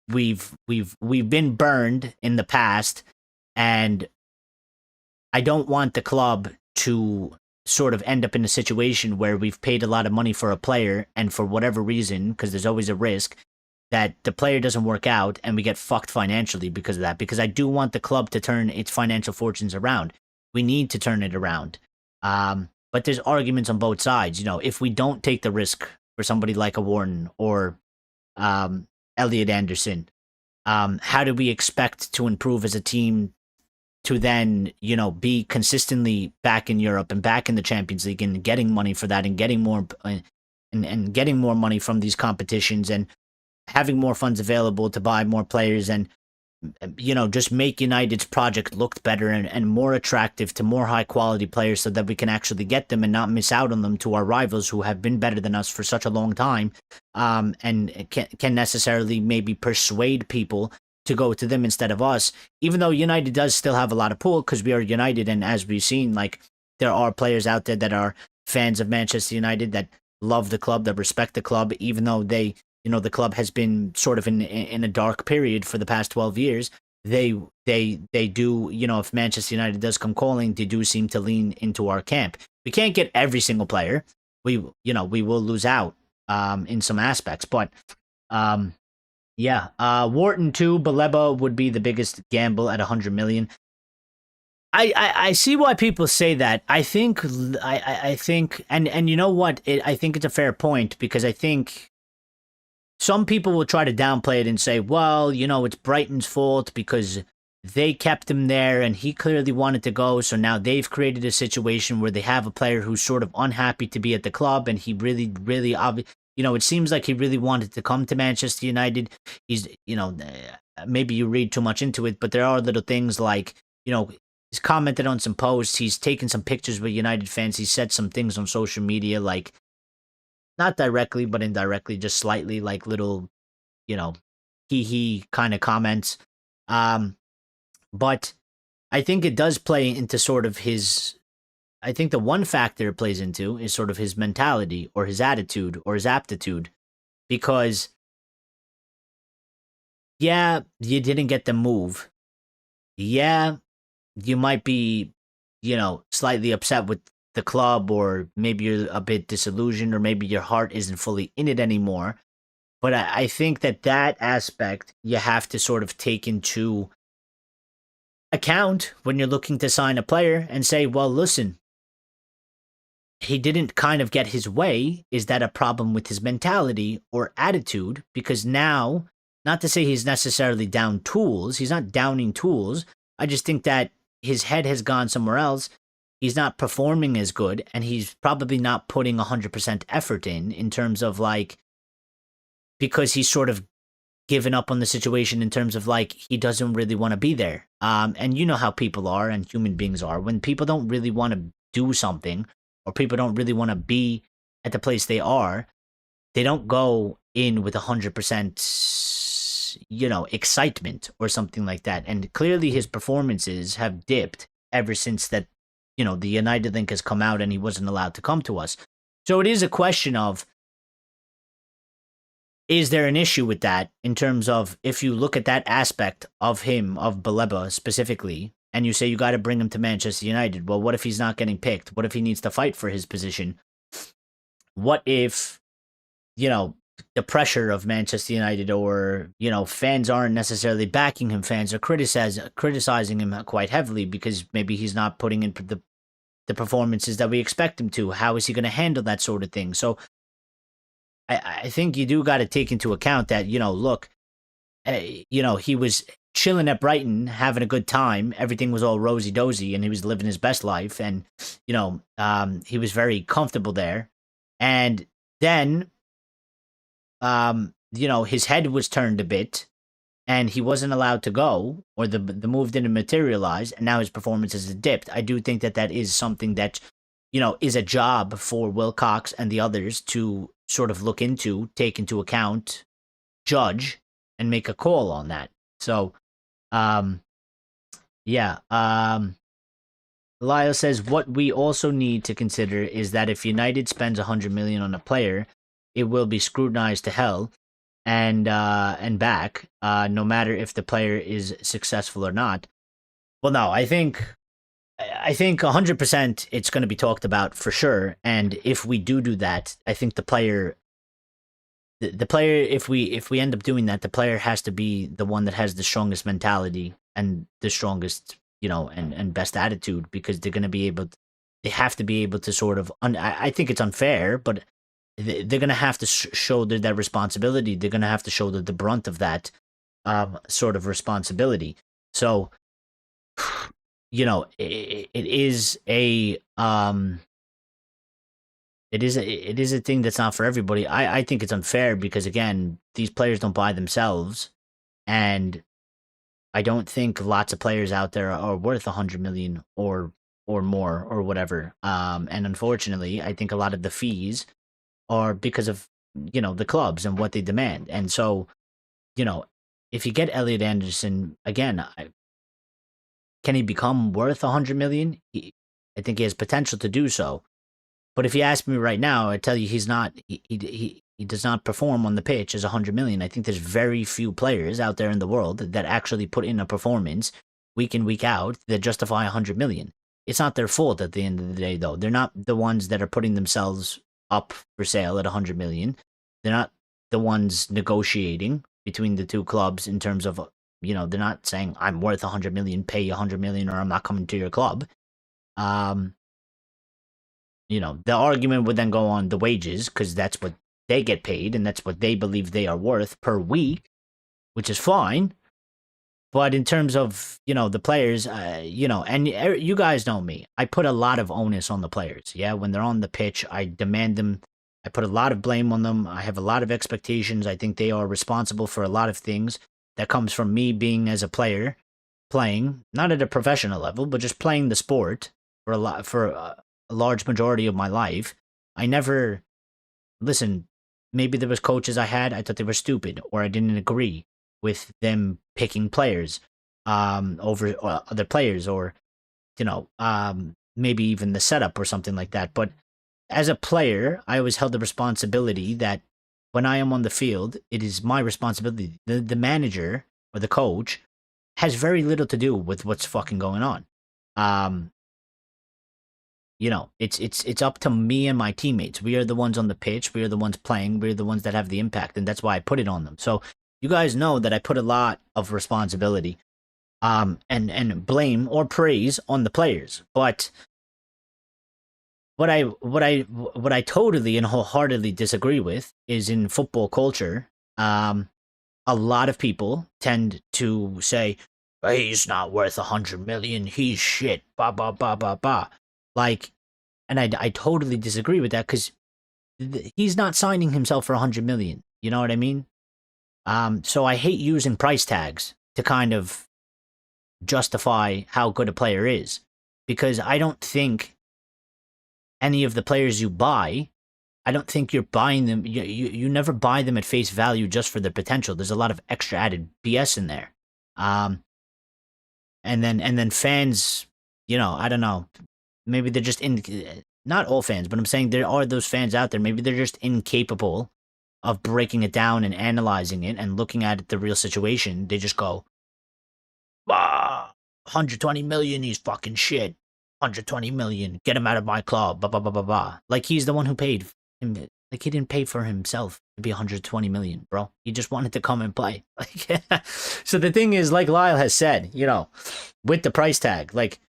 we've been burned in the past, and I don't want the club to sort of end up in a situation where we've paid a lot of money for a player, and for whatever reason, because there's always a risk that the player doesn't work out and we get fucked financially because of that. Because I do want the club to turn its financial fortunes around. We need to turn it around. But there's arguments on both sides. If we don't take the risk for somebody like a Warren or Elliot Anderson, how do we expect to improve as a team to then, be consistently back in Europe and back in the Champions League and getting money for that and getting more and getting more money from these competitions and having more funds available to buy more players and just make United's project look better and more attractive to more high quality players so that we can actually get them and not miss out on them to our rivals who have been better than us for such a long time, and can necessarily maybe persuade people to go to them instead of us, even though United does still have a lot of pull because we are United, and as we've seen, like, there are players out there that are fans of Manchester United that love the club, that respect the club, even though they the club has been sort of in a dark period for the past 12 years. They do, if Manchester United does come calling, they do seem to lean into our camp. We can't get every single player. We will lose out in some aspects, but Wharton too. Baleba would be the biggest gamble at 100 million. I see why people say that. I think and you know what? I think it's a fair point, because I think some people will try to downplay it and say, well, it's Brighton's fault because they kept him there and he clearly wanted to go. So now they've created a situation where they have a player who's sort of unhappy to be at the club, and he really, really it seems like he really wanted to come to Manchester United. He's, maybe you read too much into it, but there are little things like, he's commented on some posts, he's taken some pictures with United fans, he said some things on social media, like, not directly, but indirectly, just slightly, like little, he kind of comments. But I think it does play into sort of I think the one factor it plays into is sort of his mentality or his attitude or his aptitude. Because, yeah, you didn't get the move. Yeah, you might be, slightly upset with the club, or maybe you're a bit disillusioned, or maybe your heart isn't fully in it anymore. But I think that aspect you have to sort of take into account when you're looking to sign a player and say, well, listen, he didn't kind of get his way. Is that a problem with his mentality or attitude? Because now, not to say he's necessarily down tools, he's not downing tools. I just think that his head has gone somewhere else. He's not performing as good, and he's probably not putting 100% effort in terms of like, because he's sort of given up on the situation in terms of like, he doesn't really want to be there. And you know how people are and human beings are. When people don't really want to do something, or people don't really want to be at the place they are, they don't go in with 100%, excitement or something like that. And clearly his performances have dipped ever since that, the United link has come out and he wasn't allowed to come to us. So it is a question of, is there an issue with that in terms of, if you look at that aspect of him, of Baleba specifically, and you say you got to bring him to Manchester United, well, what if he's not getting picked? What if he needs to fight for his position? What if, the pressure of Manchester United, or, fans aren't necessarily backing him, fans are criticizing him quite heavily because maybe he's not putting in the performances that we expect him to. How is he going to handle that sort of thing? So I think you do got to take into account that, look, he was chilling at Brighton, having a good time. Everything was all rosy-dozy, and he was living his best life. And, he was very comfortable there. And then, his head was turned a bit, and he wasn't allowed to go, or the move didn't materialize, and now his performance has dipped. I do think that is something that, is a job for Wilcox and the others to sort of look into, take into account, judge, and make a call on that. So, Lyle says, what we also need to consider is that if United spends 100 million on a player, it will be scrutinized to hell and back, no matter if the player is successful or not. Well, no, I think 100% it's going to be talked about for sure. And if we do that, I think the player, if we end up doing that, the player has to be the one that has the strongest mentality and the strongest, and best attitude, because they're going to be able, they have to be able to sort of, I think it's unfair, but they're going to have to shoulder that responsibility. They're going to have to shoulder the brunt of that sort of responsibility. So, it is a thing that's not for everybody. I think it's unfair because, again, these players don't buy themselves, and I don't think lots of players out there are worth 100 million or more or whatever. And unfortunately, I think a lot of the fees are because of, the clubs and what they demand. And so, if you get Elliot Anderson, again, can he become worth 100 million? I think he has potential to do so. But if you ask me right now, I tell you he's not. He does not perform on the pitch as 100 million. I think there's very few players out there in the world that actually put in a performance week in, week out that justify 100 million. It's not their fault at the end of the day, though. They're not the ones that are putting themselves up for sale at 100 million. They're not the ones negotiating between the two clubs in terms of, they're not saying, I'm worth 100 million, pay 100 million, or I'm not coming to your club. The argument would then go on the wages, because that's what they get paid and that's what they believe they are worth per week, which is fine. But in terms of, the players, and you guys know me, I put a lot of onus on the players. Yeah, when they're on the pitch, I demand them. I put a lot of blame on them. I have a lot of expectations. I think they are responsible for a lot of things that comes from me being as a player, playing, not at a professional level, but just playing the sport for a large majority of my life. I never, listen, maybe there was coaches I thought they were stupid, or I didn't agree with them picking players over other players, or maybe even the setup or something like that. But as a player, I always held the responsibility that when I am on the field, it is my responsibility. The manager or the coach has very little to do with what's fucking going on. it's up to me and my teammates. We are the ones on the pitch. We are the ones playing. We're the ones that have the impact, and that's why I put it on them. So you guys know that I put a lot of responsibility, and blame or praise on the players. But what I totally and wholeheartedly disagree with is in football culture. A lot of people tend to say, he's not worth 100 million. He's shit. Bah, bah, bah, bah, bah. Like, and I totally disagree with that because he's not signing himself for 100 million. You know what I mean? So I hate using price tags to kind of justify how good a player is, because I don't think any of the players you buy, I don't think you're buying them. You never buy them at face value just for their potential. There's a lot of extra added BS in there. And then fans, I don't know. Maybe they're just not all fans, but I'm saying there are those fans out there. Maybe they're just incapable of breaking it down and analyzing it and looking at it, the real situation. They just go, 120 million, he's fucking shit. 120 million, get him out of my club, blah, blah, blah, blah, blah. Like, he's the one who paid him. Like, he didn't pay for himself to be 120 million, bro. He just wanted to come and play. Like, so the thing is, like Lyle has said, with the price tag, like,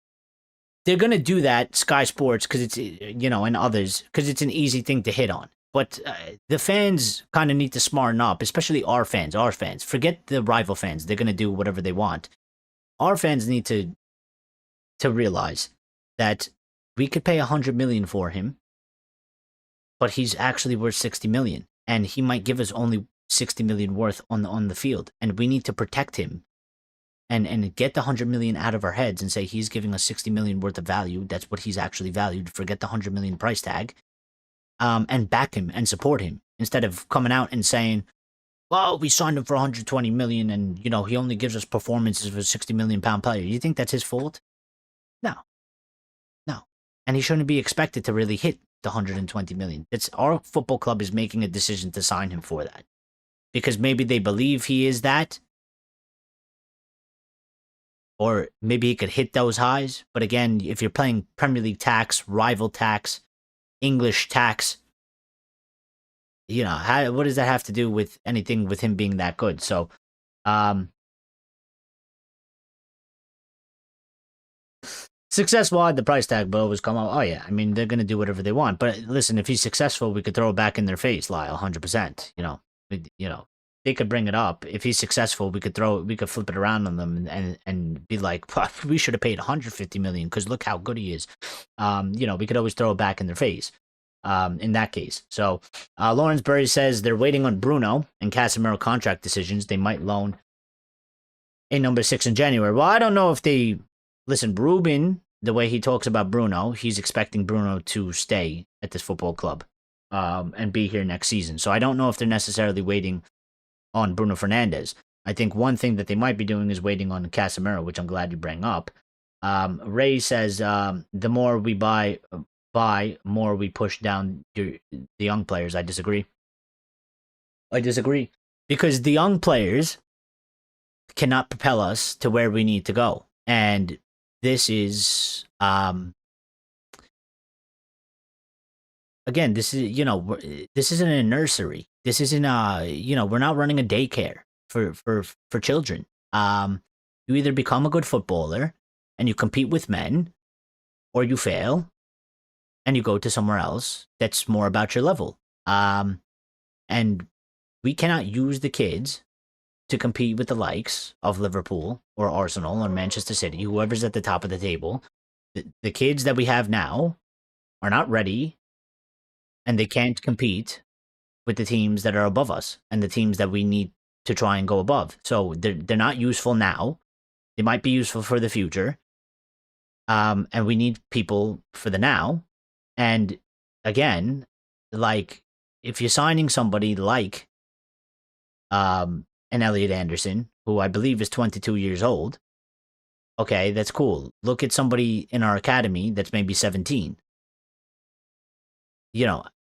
they're going to do that, Sky Sports, because it's, and others, because it's an easy thing to hit on. But the fans kind of need to smarten up, especially our fans. Forget the rival fans. They're going to do whatever they want. Our fans need to realize that we could pay 100 million for him, but he's actually worth 60 million, and he might give us only 60 million worth on the field, and we need to protect him and get the 100 million out of our heads and say he's giving us 60 million worth of value. That's what he's actually valued. Forget the 100 million price tag, and back him and support him instead of coming out and saying, well, we signed him for 120 million and, he only gives us performances of a 60 million pound player. You think that's his fault? No. And he shouldn't be expected to really hit the 120 million. It's our football club is making a decision to sign him for that, because maybe they believe he is that, or maybe he could hit those highs. But again, if you're playing Premier League tax, rival tax, English tax, what does that have to do with anything with him being that good? So, successful at the price tag, but always come out. Oh yeah, I mean, they're gonna do whatever they want. But listen, if he's successful, we could throw it back in their face, Lyle, 100%. They could bring it up. If he's successful, we could flip it around on them and be like, we should have paid 150 million because look how good he is. We could always throw it back in their face. In that case. So Lawrence Berry says they're waiting on Bruno and Casemiro contract decisions. They might loan a number 6 in January. Well, I don't know if they listen. Ruben, the way he talks about Bruno, he's expecting Bruno to stay at this football club and be here next season. So I don't know if they're necessarily waiting on Bruno Fernandes. I think one thing that they might be doing is waiting on Casemiro, which I'm glad you bring up. Ray says the more we buy, more we push down the young players. I disagree because the young players cannot propel us to where we need to go. And this is again, this is this isn't a nursery. This isn't we're not running a daycare for children. You either become a good footballer and you compete with men, or you fail and you go to somewhere else that's more about your level. And we cannot use the kids to compete with the likes of Liverpool or Arsenal or Manchester City, whoever's at the top of the table. The kids that we have now are not ready, and they can't compete with the teams that are above us and the teams that we need to try and go above. So they're not useful now. They might be useful for the future. And we need people for the now. And again, like, if you're signing somebody like an Elliot Anderson, who I believe is 22 years old, okay, that's cool. Look at somebody in our academy that's maybe 17.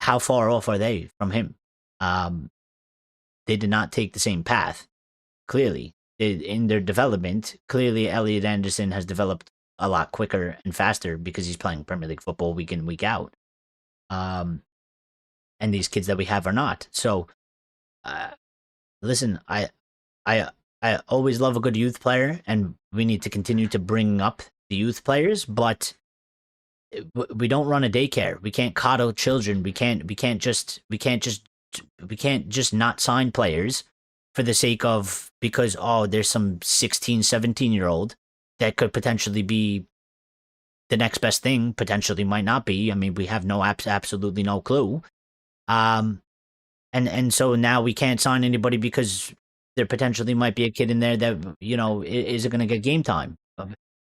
How far off are they from him? They did not take the same path, clearly. In their development, clearly Elliot Anderson has developed a lot quicker and faster because he's playing Premier League football week in, week out. And these kids that we have are not. So, listen, I always love a good youth player, and we need to continue to bring up the youth players, but we don't run a daycare. We can't coddle children. We can't just not sign players for the sake of, because there's some 16, 17-year-old that could potentially be the next best thing, potentially might not be. I mean, we have absolutely no clue. And so now we can't sign anybody because there potentially might be a kid in there that, isn't going to get game time.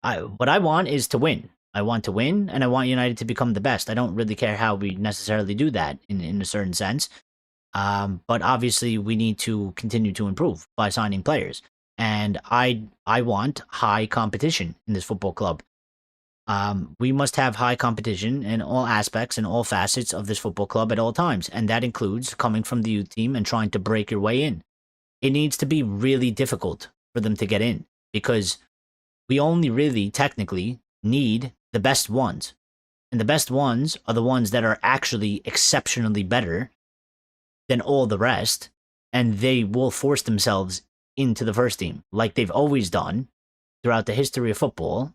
What I want is to win. I want to win, and I want United to become the best. I don't really care how we necessarily do that in a certain sense. But obviously we need to continue to improve by signing players. And I want high competition in this football club. We must have high competition in all aspects and all facets of this football club at all times. And that includes coming from the youth team and trying to break your way in. It needs to be really difficult for them to get in, because we only really technically need the best ones. And the best ones are the ones that are actually exceptionally better than all the rest, and they will force themselves into the first team like they've always done throughout the history of football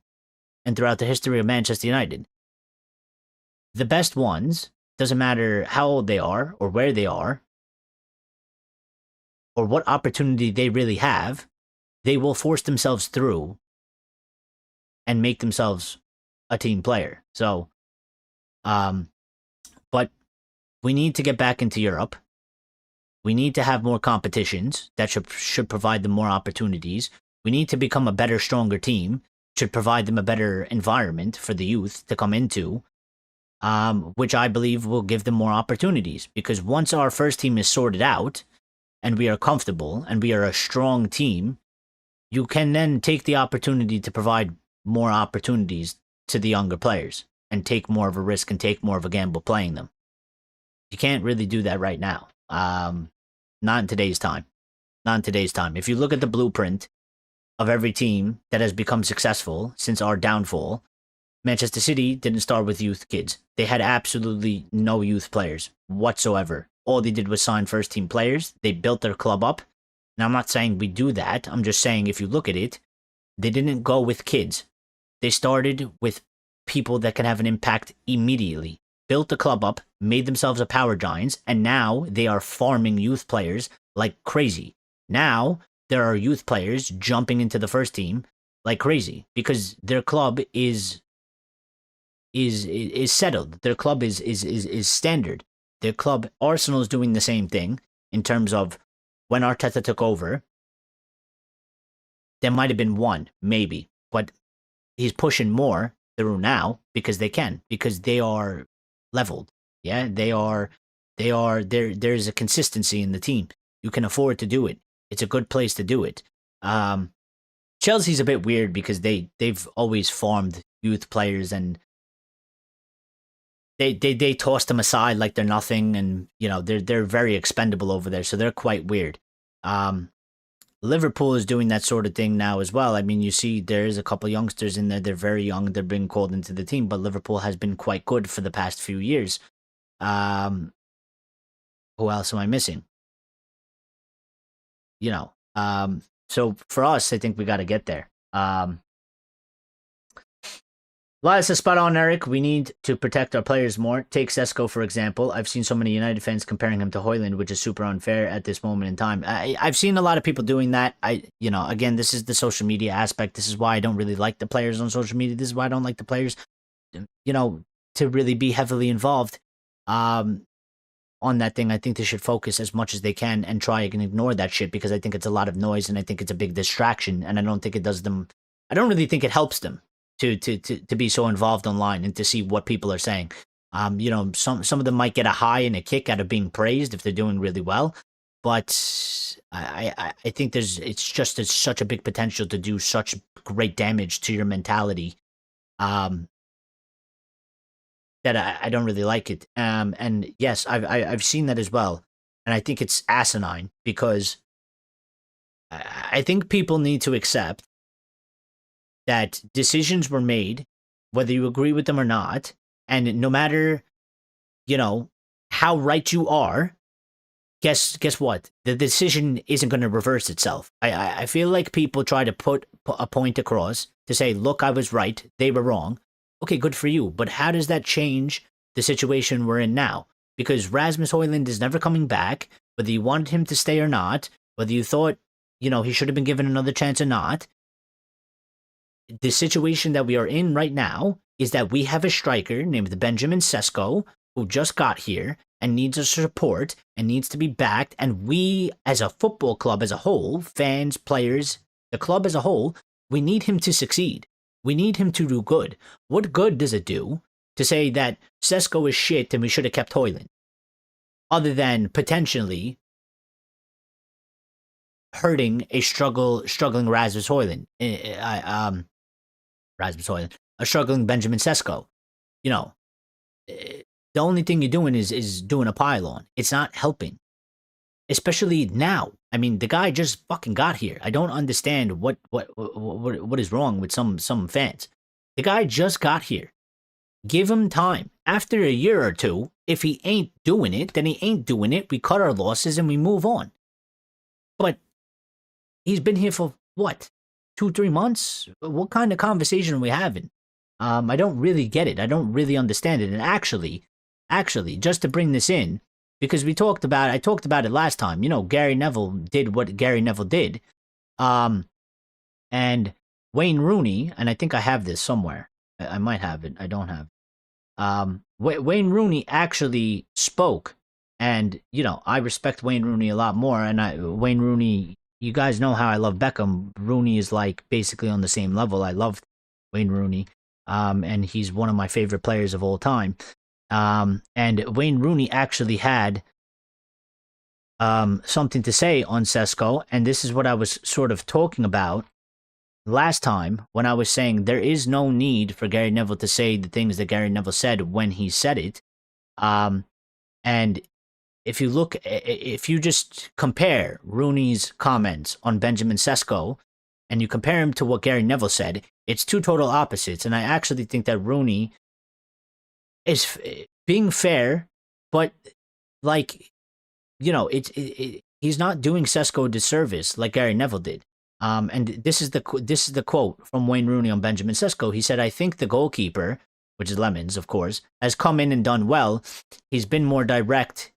and throughout the history of Manchester United. The best ones, doesn't matter how old they are or where they are or what opportunity they really have, they will force themselves through and make themselves a team player. So, but we need to get back into Europe. We need to have more competitions that should provide them more opportunities. We need to become a better, stronger team, should provide them a better environment for the youth to come into, which I believe will give them more opportunities. Because once our first team is sorted out and we are comfortable and we are a strong team, you can then take the opportunity to provide more opportunities to the younger players and take more of a risk and take more of a gamble playing them. You can't really do that right now. Not in today's time. Not in today's time. If you look at the blueprint of every team that has become successful since our downfall, Manchester City didn't start with youth kids. They had absolutely no youth players whatsoever. All they did was sign first-team players. They built their club up. Now, I'm not saying we do that. I'm just saying if you look at it, they didn't go with kids. They started with people that can have an impact immediately. Built the club up, made themselves a power giants, and now they are farming youth players like crazy. Now there are youth players jumping into the first team like crazy because their club is settled. Their club is standard. Their club, Arsenal, is doing the same thing in terms of when Arteta took over. There might have been one, maybe, but he's pushing more through now because they can, because they are leveled. Yeah, there's a consistency in the team. You can afford to do it. It's a good place to do it. Chelsea's a bit weird because they've always farmed youth players and they toss them aside like they're nothing, and they're very expendable over there, so they're quite weird. Liverpool is doing that sort of thing now as well. I mean, you see there's a couple youngsters in there. They're very young. They're being called into the team, but Liverpool has been quite good for the past few years. Who else am I missing? So for us, I think we got to get there. Elias is spot on, Eric. We need to protect our players more. Take Sesko, for example. I've seen so many United fans comparing him to Højlund, which is super unfair at this moment in time. I've seen a lot of people doing that. Again, this is the social media aspect. This is why I don't really like the players on social media. This is why I don't like the players, to really be heavily involved on that thing. I think they should focus as much as they can and try and ignore that shit, because I think it's a lot of noise and I think it's a big distraction, and I don't think it does them. I don't really think it helps them to be so involved online and to see what people are saying. Some of them might get a high and a kick out of being praised if they're doing really well, but I think it's such a big potential to do such great damage to your mentality, that I don't really like it. And yes, I've seen that as well, and I think it's asinine, because I think people need to accept that decisions were made, whether you agree with them or not, and no matter, you know, how right you are, guess what? The decision isn't going to reverse itself. I feel like people try to put a point across to say, look, I was right, they were wrong. Okay, good for you. But how does that change the situation we're in now? Because Rasmus Højlund is never coming back, whether you wanted him to stay or not, whether you thought, he should have been given another chance or not. The situation that we are in right now is that we have a striker named Benjamin Sesko who just got here and needs our support and needs to be backed. And we, as a football club as a whole, fans, players, the club as a whole, we need him to succeed. We need him to do good. What good does it do to say that Sesko is shit and we should have kept Højlund? Other than potentially hurting a struggling Rasmus Højlund. Rasmus Højlund. A struggling Benjamin Sesko. The only thing you're doing is doing a pile-on. It's not helping. Especially now. I mean, the guy just fucking got here. I don't understand what is wrong with some fans. The guy just got here. Give him time. After a year or two, if he ain't doing it, then he ain't doing it. We cut our losses and we move on. But he's been here for what? 2-3 months? What kind of conversation are we having? I don't really get it. I don't really understand it. And actually, just to bring this in, because I talked about it last time. Gary Neville did what Gary Neville did. And Wayne Rooney, and I think I have this somewhere. I might have it. I don't have it. Wayne Rooney actually spoke. And, I respect Wayne Rooney a lot more. And Wayne Rooney, you guys know how I love Beckham. Rooney is like basically on the same level. I love Wayne Rooney. And he's one of my favorite players of all time. And Wayne Rooney actually had something to say on Sesko, and this is what I was sort of talking about last time when I was saying there is no need for Gary Neville to say the things that Gary Neville said when he said it. And if you just compare Rooney's comments on Benjamin Sesko and you compare him to what Gary Neville said, it's two total opposites. And I actually think that Rooney is being fair, but he's not doing Sesko a disservice like Gary Neville did. And this is the quote from Wayne Rooney on Benjamin Sesko. He said, "I think the goalkeeper, which is Lemons, of course, has come in and done well. He's been more direct.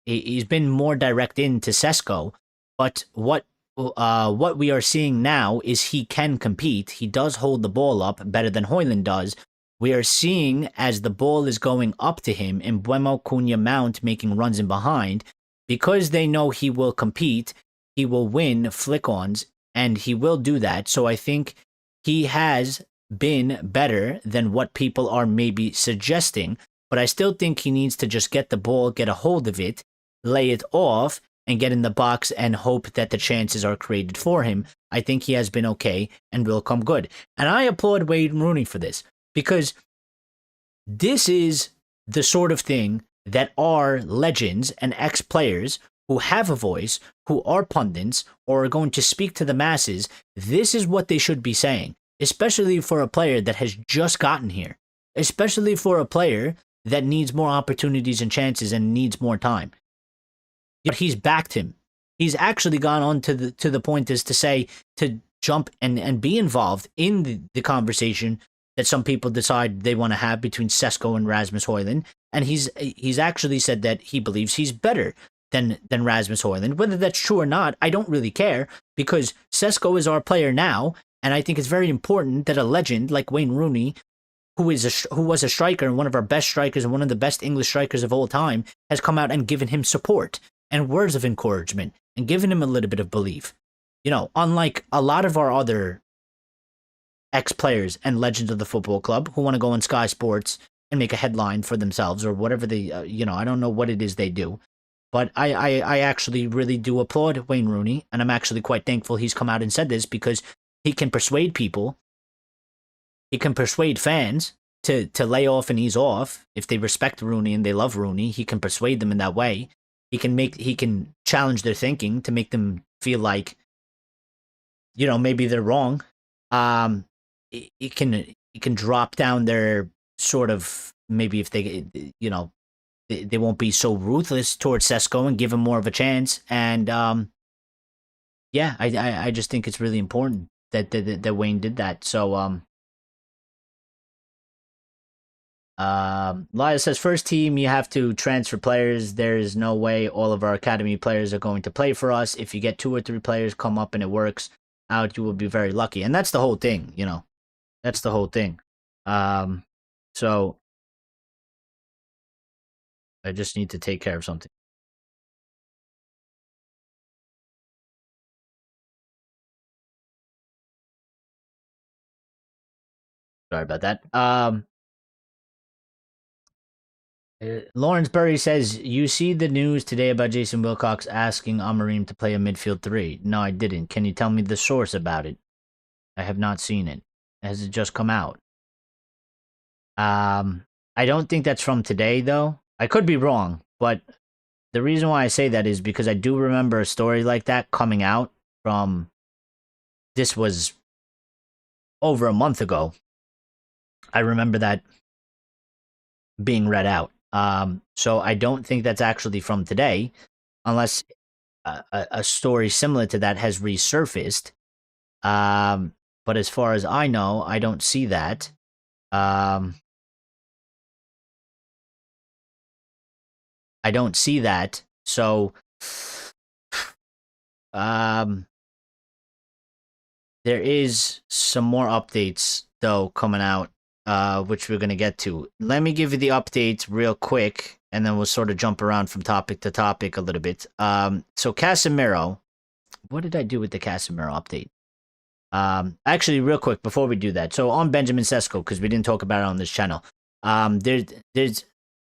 He's been more direct into Sesko, but what we are seeing now is he can compete. He does hold the ball up better than Højlund does. We are seeing as the ball is going up to him and Mbeumo, Cunha, Mount making runs in behind, because they know he will compete, he will win flick-ons, and he will do that. So I think he has been better than what people are maybe suggesting, but I still think he needs to just get the ball, get a hold of it, lay it off, and get in the box and hope that the chances are created for him. I think he has been okay and will come good. And I applaud Wayne Rooney for this, because this is the sort of thing that are legends and ex-players who have a voice, who are pundits, or are going to speak to the masses. This is what they should be saying, especially for a player that has just gotten here, especially for a player that needs more opportunities and chances and needs more time. But he's backed him. He's actually gone on to the point is to say, to jump and be involved in the conversation that some people decide they want to have between Sesko and Rasmus Højlund. And he's actually said that he believes he's better than Rasmus Højlund. Whether that's true or not, I don't really care, because Sesko is our player now, and I think it's very important that a legend like Wayne Rooney, who was a striker and one of our best strikers and one of the best English strikers of all time, has come out and given him support and words of encouragement and given him a little bit of belief. Unlike a lot of our other ex-players and legends of the football club who want to go on Sky Sports and make a headline for themselves or whatever they, I don't know what it is they do. But I actually really do applaud Wayne Rooney, and I'm actually quite thankful he's come out and said this, because he can persuade people, he can persuade fans to lay off and ease off. If they respect Rooney and they love Rooney, he can persuade them in that way. He can challenge their thinking to make them feel like, maybe they're wrong. it can drop down their sort of, maybe if they, they won't be so ruthless towards Sesko and give him more of a chance. And yeah, I just think it's really important that Wayne did that. So Lyle says, first team, you have to transfer players. There is no way all of our academy players are going to play for us. If you get 2 or 3 players come up and it works out, you will be very lucky. And that's the whole thing, That's the whole thing. So I just need to take care of something. Sorry about that. Lawrence Burry says, you see the news today about Jason Wilcox asking Amorim to play a midfield 3. No, I didn't. Can you tell me the source about it? I have not seen it. Has it just come out? I don't think that's from today, though. I could be wrong, but the reason why I say that is because I do remember a story like that coming out from... This was over a month ago. I remember that being read out. So I don't think that's actually from today, unless a story similar to that has resurfaced. But as far as I know, I don't see that. I don't see that. So, there is some more updates though coming out, which we're gonna get to. Let me give you the updates real quick, and then we'll sort of jump around from topic to topic a little bit. So Casemiro, what did I do with the Casemiro update? Actually, real quick before we do that, so on Benjamin Sesko, because we didn't talk about it on this channel. There's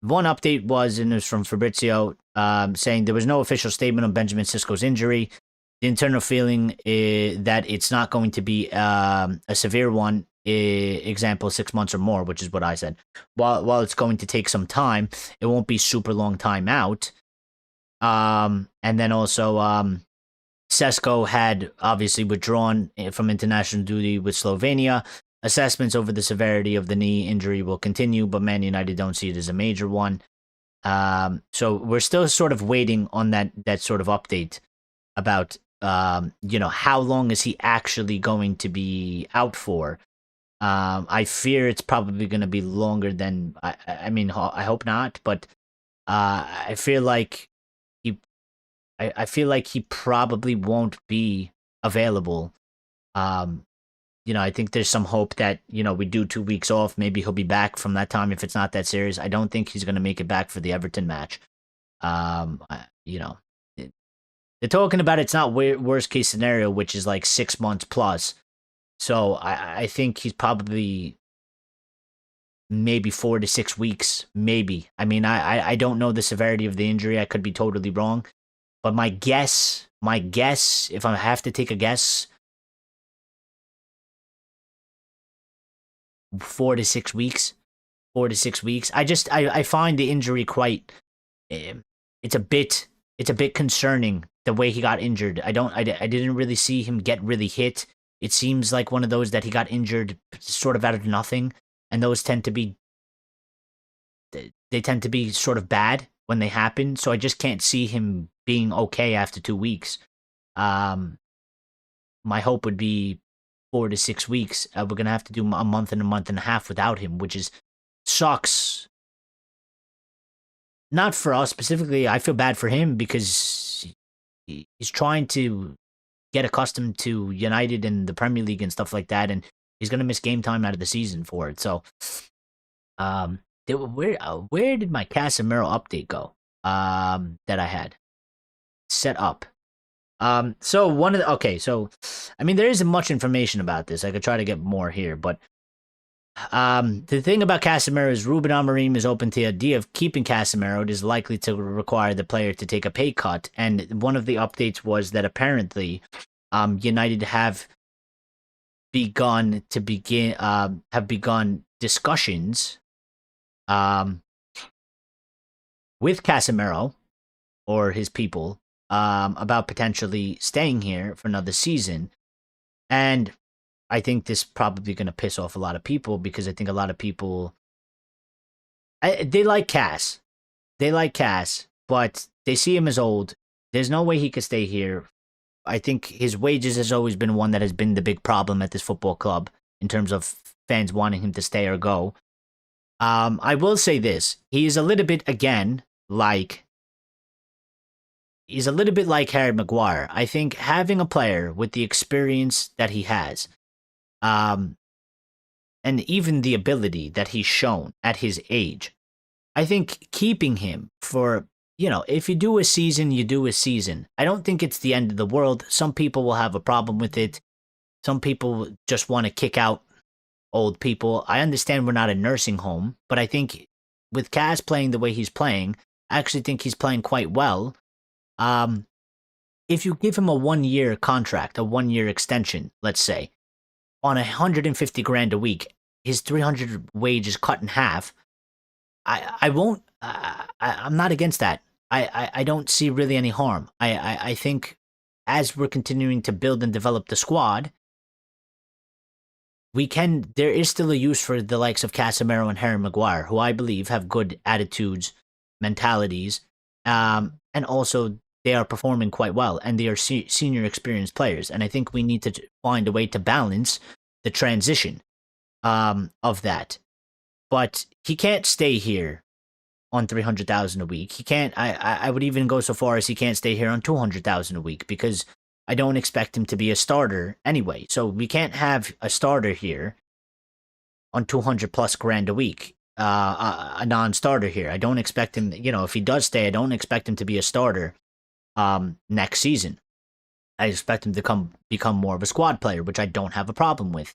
one update was, and it was from Fabrizio, saying there was no official statement on Benjamin Sesko's injury. The internal feeling is that it's not going to be a severe one. Example, 6 months or more, which is what I said. While it's going to take some time, it won't be super long time out. And then also, Sesko had obviously withdrawn from international duty with Slovenia. Assessments over the severity of the knee injury will continue, but Man United don't see it as a major one. So we're still sort of waiting on that sort of update about how long is he actually going to be out for. I fear it's probably going to be longer than I mean, I hope not, but I feel like I feel like he probably won't be available. I think there's some hope that, we do 2 weeks off. Maybe he'll be back from that time if it's not that serious. I don't think he's going to make it back for the Everton match. They're talking about it's not worst case scenario, which is like 6 months plus. So I think he's probably maybe 4 to 6 weeks, maybe. I mean, I don't know the severity of the injury. I could be totally wrong. But my guess, if I have to take a guess, 4 to 6 weeks. 4 to 6 weeks. I find the injury quite... It's a bit concerning, the way he got injured. I didn't really see him get really hit. It seems like one of those that he got injured sort of out of nothing, and those tend to be sort of bad when they happen. So I just can't see him being okay after 2 weeks. My hope would be 4 to 6 weeks. We're gonna have to do a month and a half without him, which sucks. Not for us specifically. I feel bad for him because he's trying to get accustomed to United and the Premier League and stuff like that, and he's gonna miss game time out of the season for it. So, where did my Casemiro update go? That I had set up. So I mean, there isn't much information about this. I could try to get more here, but the thing about Casemiro is Ruben Amorim is open to the idea of keeping Casemiro. It is likely to require the player to take a pay cut, and one of the updates was that apparently, United have begun discussions, with Casemiro or his people, about potentially staying here for another season. And I think this is probably going to piss off a lot of people because I think a lot of people they like Cass. They like Cass, but they see him as old. There's no way he could stay here. I think his wages has always been one that has been the big problem at this football club in terms of fans wanting him to stay or go. I will say this. He is a little bit, again, like... He's a little bit like Harry Maguire. I think having a player with the experience that he has, and even the ability that he's shown at his age, I think keeping him for, if you do a season, you do a season. I don't think it's the end of the world. Some people will have a problem with it. Some people just want to kick out old people. I understand we're not a nursing home, but I think with Kaz playing the way he's playing, I actually think he's playing quite well. If you give him a 1-year contract, a 1-year extension, let's say, on 150 grand a week, his 300 wage is cut in half. I won't. I'm not against that. I don't see really any harm. I think as we're continuing to build and develop the squad, there is still a use for the likes of Casemiro and Harry Maguire, who I believe have good attitudes, mentalities, and also they are performing quite well, and they are senior experienced players. And I think we need to find a way to balance the transition of that. But he can't stay here on 300,000 a week. He can't. I would even go so far as he can't stay here on 200,000 a week because I don't expect him to be a starter anyway. So we can't have a starter here on 200 plus grand a week. A non-starter here. I don't expect him. If he does stay, I don't expect him to be a starter next season. I expect him to become more of a squad player, which I don't have a problem with.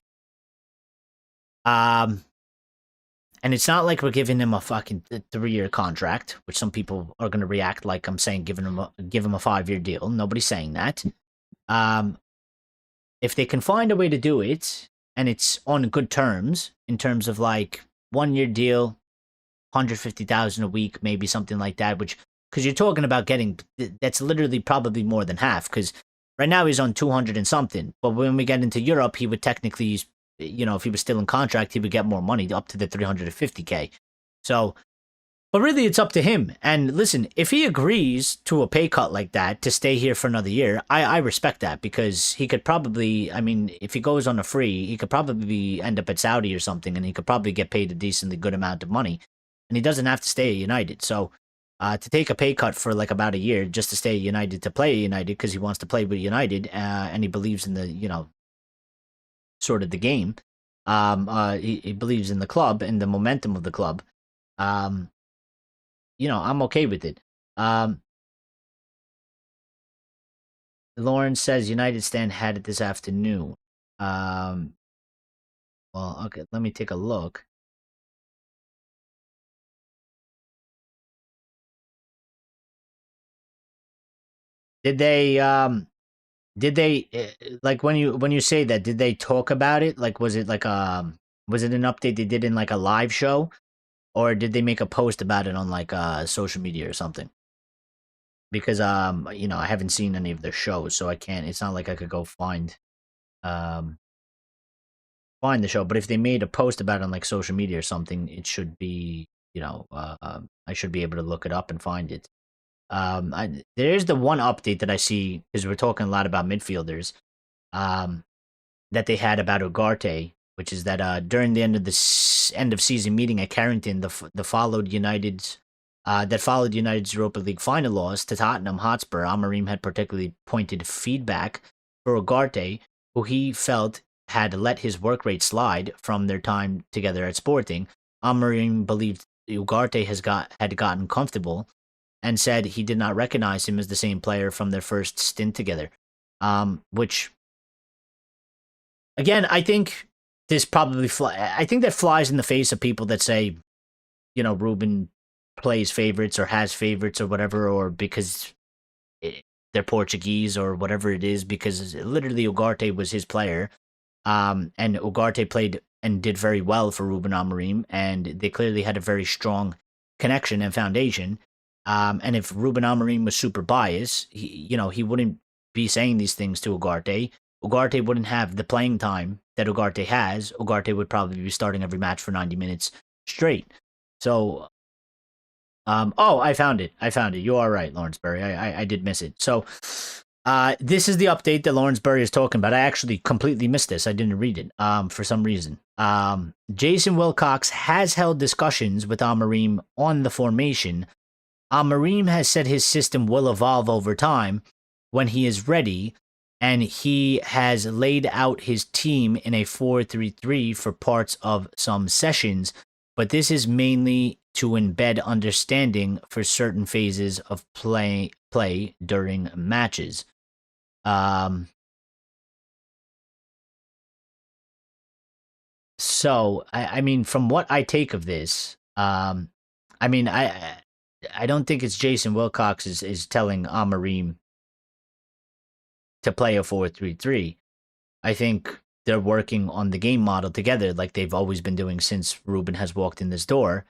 And it's not like we're giving him a fucking 3-year contract, which some people are going to react like I'm saying give him a 5-year deal. Nobody's saying that. If they can find a way to do it, and it's on good terms, in terms of like 1-year deal, 150,000 a week, maybe something like that, because you're talking about that's literally probably more than half, because right now he's on 200 and something, but when we get into Europe, he would technically, if he was still in contract, he would get more money, up to the 350k. So, but really it's up to him. And listen, if he agrees to a pay cut like that to stay here for another year, I respect that, because he could probably, if he goes on a free, he could probably end up at Saudi or something, and he could probably get paid a decently good amount of money, and he doesn't have to stay at United. So to take a pay cut for like about a year just to stay at United, to play at United because he wants to play with United, and he believes in the, sort of the game. He believes in the club and the momentum of the club. I'm okay with it. Lauren says United stand had it this afternoon. Well, okay, let me take a look. Did they like when you say that, did they talk about it? Like was it an update they did in like a live show, or did they make a post about it on like social media or something? Because I haven't seen any of their shows, so I can't, it's not like I could go find the show. But if they made a post about it on like social media or something, it should be, I should be able to look it up and find it. There's the one update that I see, because we're talking a lot about midfielders, that they had about Ugarte, which is that during the end of season meeting at Carrington, that followed United's Europa League final loss to Tottenham Hotspur, Amorim had particularly pointed feedback for Ugarte, who he felt had let his work rate slide from their time together at Sporting. Amorim believed Ugarte had gotten comfortable, and said he did not recognize him as the same player from their first stint together. Which, again, I think this probably I think that flies in the face of people that say, Ruben plays favorites or has favorites or whatever, or because they're Portuguese or whatever it is, because literally Ugarte was his player. And Ugarte played and did very well for Ruben Amorim, and they clearly had a very strong connection and foundation. And if Ruben Amorim was super biased, he wouldn't be saying these things to Ugarte. Ugarte wouldn't have the playing time that Ugarte has. Ugarte would probably be starting every match for 90 minutes straight. So, oh, I found it. You are right, Lawrencebury. I did miss it. So, this is the update that Lawrencebury is talking about. I actually completely missed this. I didn't read it for some reason. Jason Wilcox has held discussions with Amorim on the formation. Amorim has said his system will evolve over time when he is ready, and he has laid out his team in a 4-3-3 for parts of some sessions, but this is mainly to embed understanding for certain phases of play during matches. So I mean, from what I take of this, I mean, I don't think it's Jason Wilcox is telling Amorim to play a 4-3-3. I think they're working on the game model together, like they've always been doing since Ruben has walked in this door.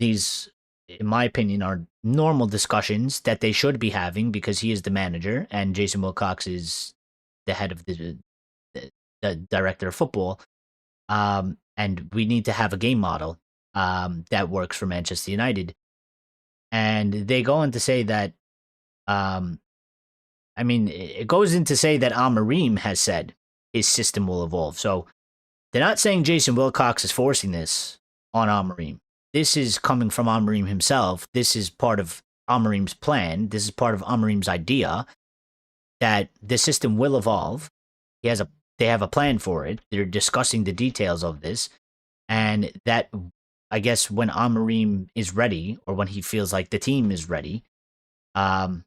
These, in my opinion, are normal discussions that they should be having because he is the manager and Jason Wilcox is the head of the director of football. And we need to have a game model that works for Manchester United. And they go on to say that, I mean, it goes in to say that Amorim has said his system will evolve. So they're not saying Jason Wilcox is forcing this on Amorim. This is coming from Amorim himself. This is part of Amorim's plan. This is part of Amorim's idea that the system will evolve. They have a plan for it. They're discussing the details of this. And that, I guess, when Amorim is ready, or when he feels like the team is ready, that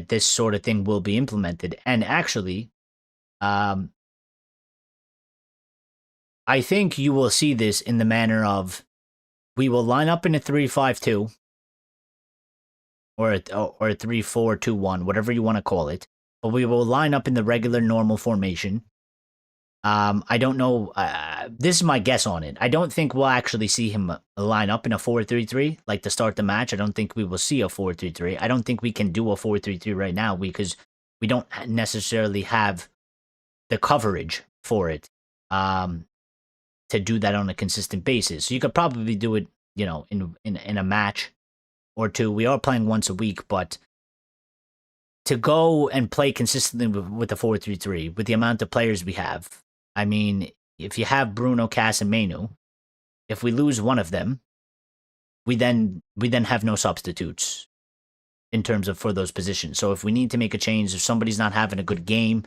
this sort of thing will be implemented. And actually, I think you will see this in the manner of, we will line up in a 3-5-2 or a 3-4-2-1, whatever you want to call it. But we will line up in the regular normal formation. I don't know. This is my guess on it. I don't think we'll actually see him line up in a 4-3-3 like to start the match. I don't think we will see a 4-3-3. I don't think we can do a 4-3-3 right now because we don't necessarily have the coverage for it to do that on a consistent basis. So you could probably do it, you know, in a match or two. We are playing once a week, but to go and play consistently with the 4-3-3, with the amount of players we have, I mean, if you have Bruno, Casemiro, if we lose one of them, we then have no substitutes in terms of for those positions. So if we need to make a change, if somebody's not having a good game,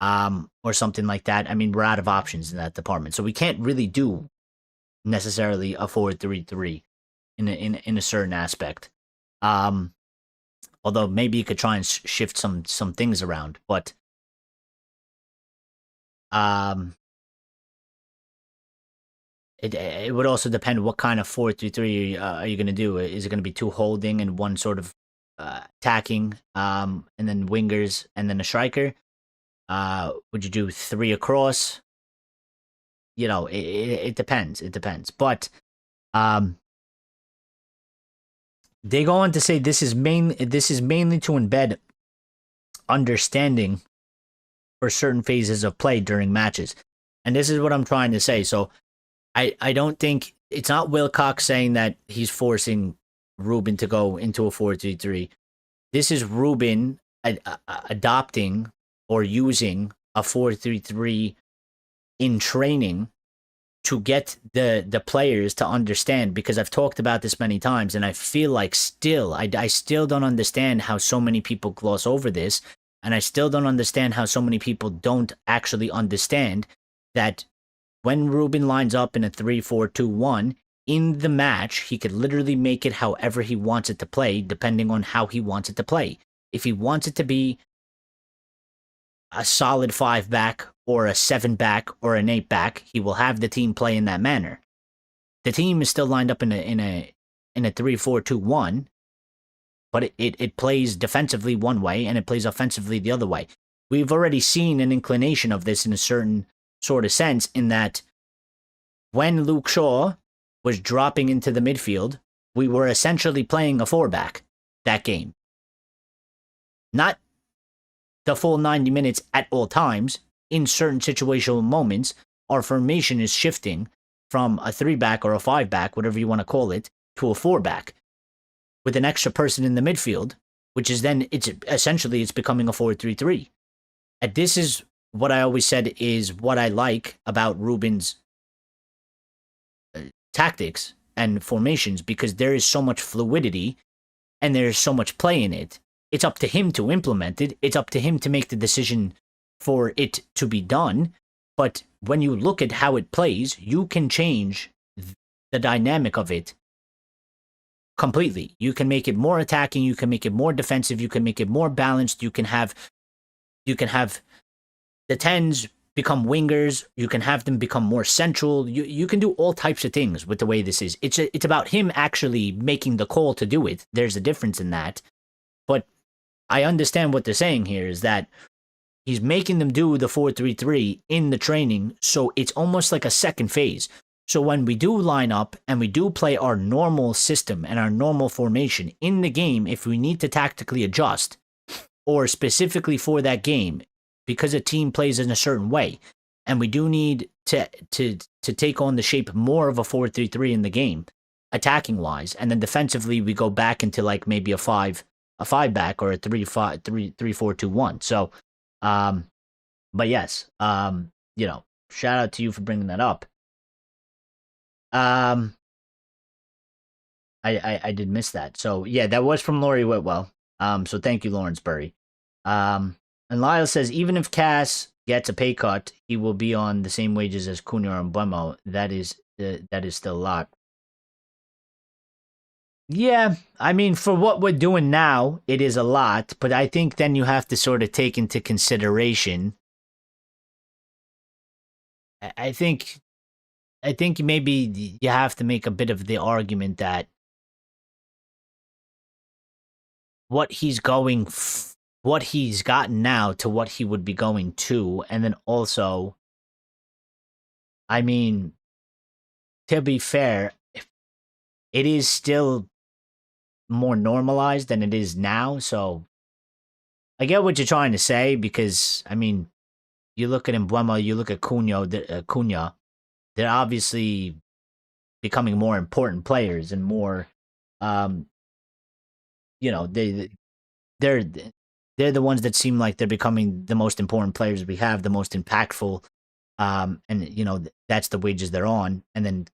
or something like that, I mean, we're out of options in that department. So we can't really do necessarily a 4-3-3 in a certain aspect. Although maybe you could try and shift some things around, but it would also depend what kind of 4-3-3 are you going to do. Is it going to be two holding and one sort of attacking, and then wingers and then a striker? Would you do three across? You know, it depends. It depends. But they go on to say this is mainly to embed understanding for certain phases of play during matches. And this is what I'm trying to say. So I don't think it's not Wilcox saying that he's forcing Ruben to go into a 4-3-3. This is Ruben adopting or using a 4-3-3 in training to get the players to understand, because I've talked about this many times and I feel like I still don't understand how so many people gloss over this, and I still don't understand how so many people don't actually understand that when Ruben lines up in a 3-4-2-1, in the match, he could literally make it however he wants it to play, depending on how he wants it to play. If he wants it to be a solid 5-back or a 7-back or an 8-back, he will have the team play in that manner. The team is still lined up in a 3-4-2-1, but it plays defensively one way and it plays offensively the other way. We've already seen an inclination of this in a certain sort of sense, in that when Luke Shaw was dropping into the midfield, we were essentially playing a 4-back that game. Not the full 90 minutes at all times. In certain situational moments, our formation is shifting from a 3-back or a 5-back, whatever you want to call it, to a 4-back with an extra person in the midfield, which is then it's becoming a 4-3-3. And this is what I always said is what I like about Ruben's tactics and formations, because there is so much fluidity and there's so much play in it. It's up to him to implement it. It's up to him to make the decision for it to be done. But when you look at how it plays, you can change the dynamic of it completely. You can make it more attacking. You can make it more defensive. You can make it more balanced. You can have the 10s become wingers. You can have them become more central. You can do all types of things with the way this is. It's about him actually making the call to do it. There's a difference in that. But I understand what they're saying here is that he's making them do the 4-3-3 in the training, so it's almost like a second phase. So when we do line up and we do play our normal system and our normal formation in the game, if we need to tactically adjust, or specifically for that game, because a team plays in a certain way, and we do need to take on the shape more of a 4-3-3 in the game, attacking wise, and then defensively we go back into like maybe a 5-back or a 3-4-2-1. So, but yes, shout out to you for bringing that up. I did miss that. So yeah, that was from Laurie Whitwell. So thank you, Lawrence Burry. And Lyle says, even if Cass gets a pay cut, he will be on the same wages as Cunha and Buemo. That is still a lot. Yeah, I mean, for what we're doing now, it is a lot, but I think then you have to sort of take into consideration. I think maybe you have to make a bit of the argument that what he's gotten now to what he would be going to, and then also, I mean, to be fair, it is still more normalized than it is now, so I get what you're trying to say, because, I mean, you look at Mbeumo, you look at Cunha, they're obviously becoming more important players and more, they're the ones that seem like they're becoming the most important players we have, the most impactful, and, that's the wages they're on, and then,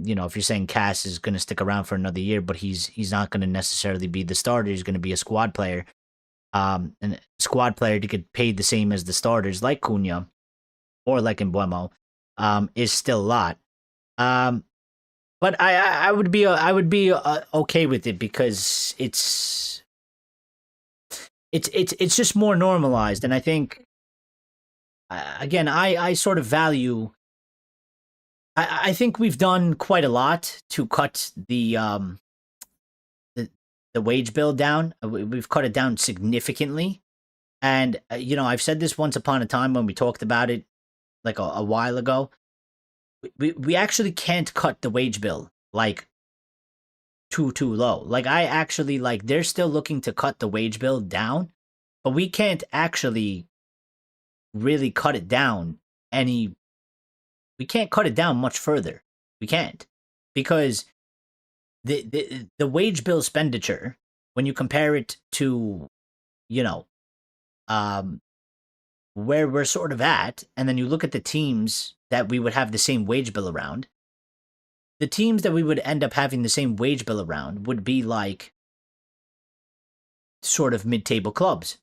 if you're saying Cass is going to stick around for another year, but he's not going to necessarily be the starter, he's going to be a squad player, and a squad player to get paid the same as the starters, like Cunha or like Mbeumo, is still a lot. But I would be okay with it, because it's just more normalized, and I think again I sort of value. I think we've done quite a lot to cut the wage bill down. We've cut it down significantly, and I've said this once upon a time when we talked about it, like a while ago. We actually can't cut the wage bill like too low. Like I actually they're still looking to cut the wage bill down, but we can't actually really cut it down we can't cut it down much further. We can't, because the wage bill expenditure, when you compare it to, where we're sort of at, and then you look at the teams that we would have the same wage bill around, the teams that we would end up having the same wage bill around would be like sort of mid-table clubs.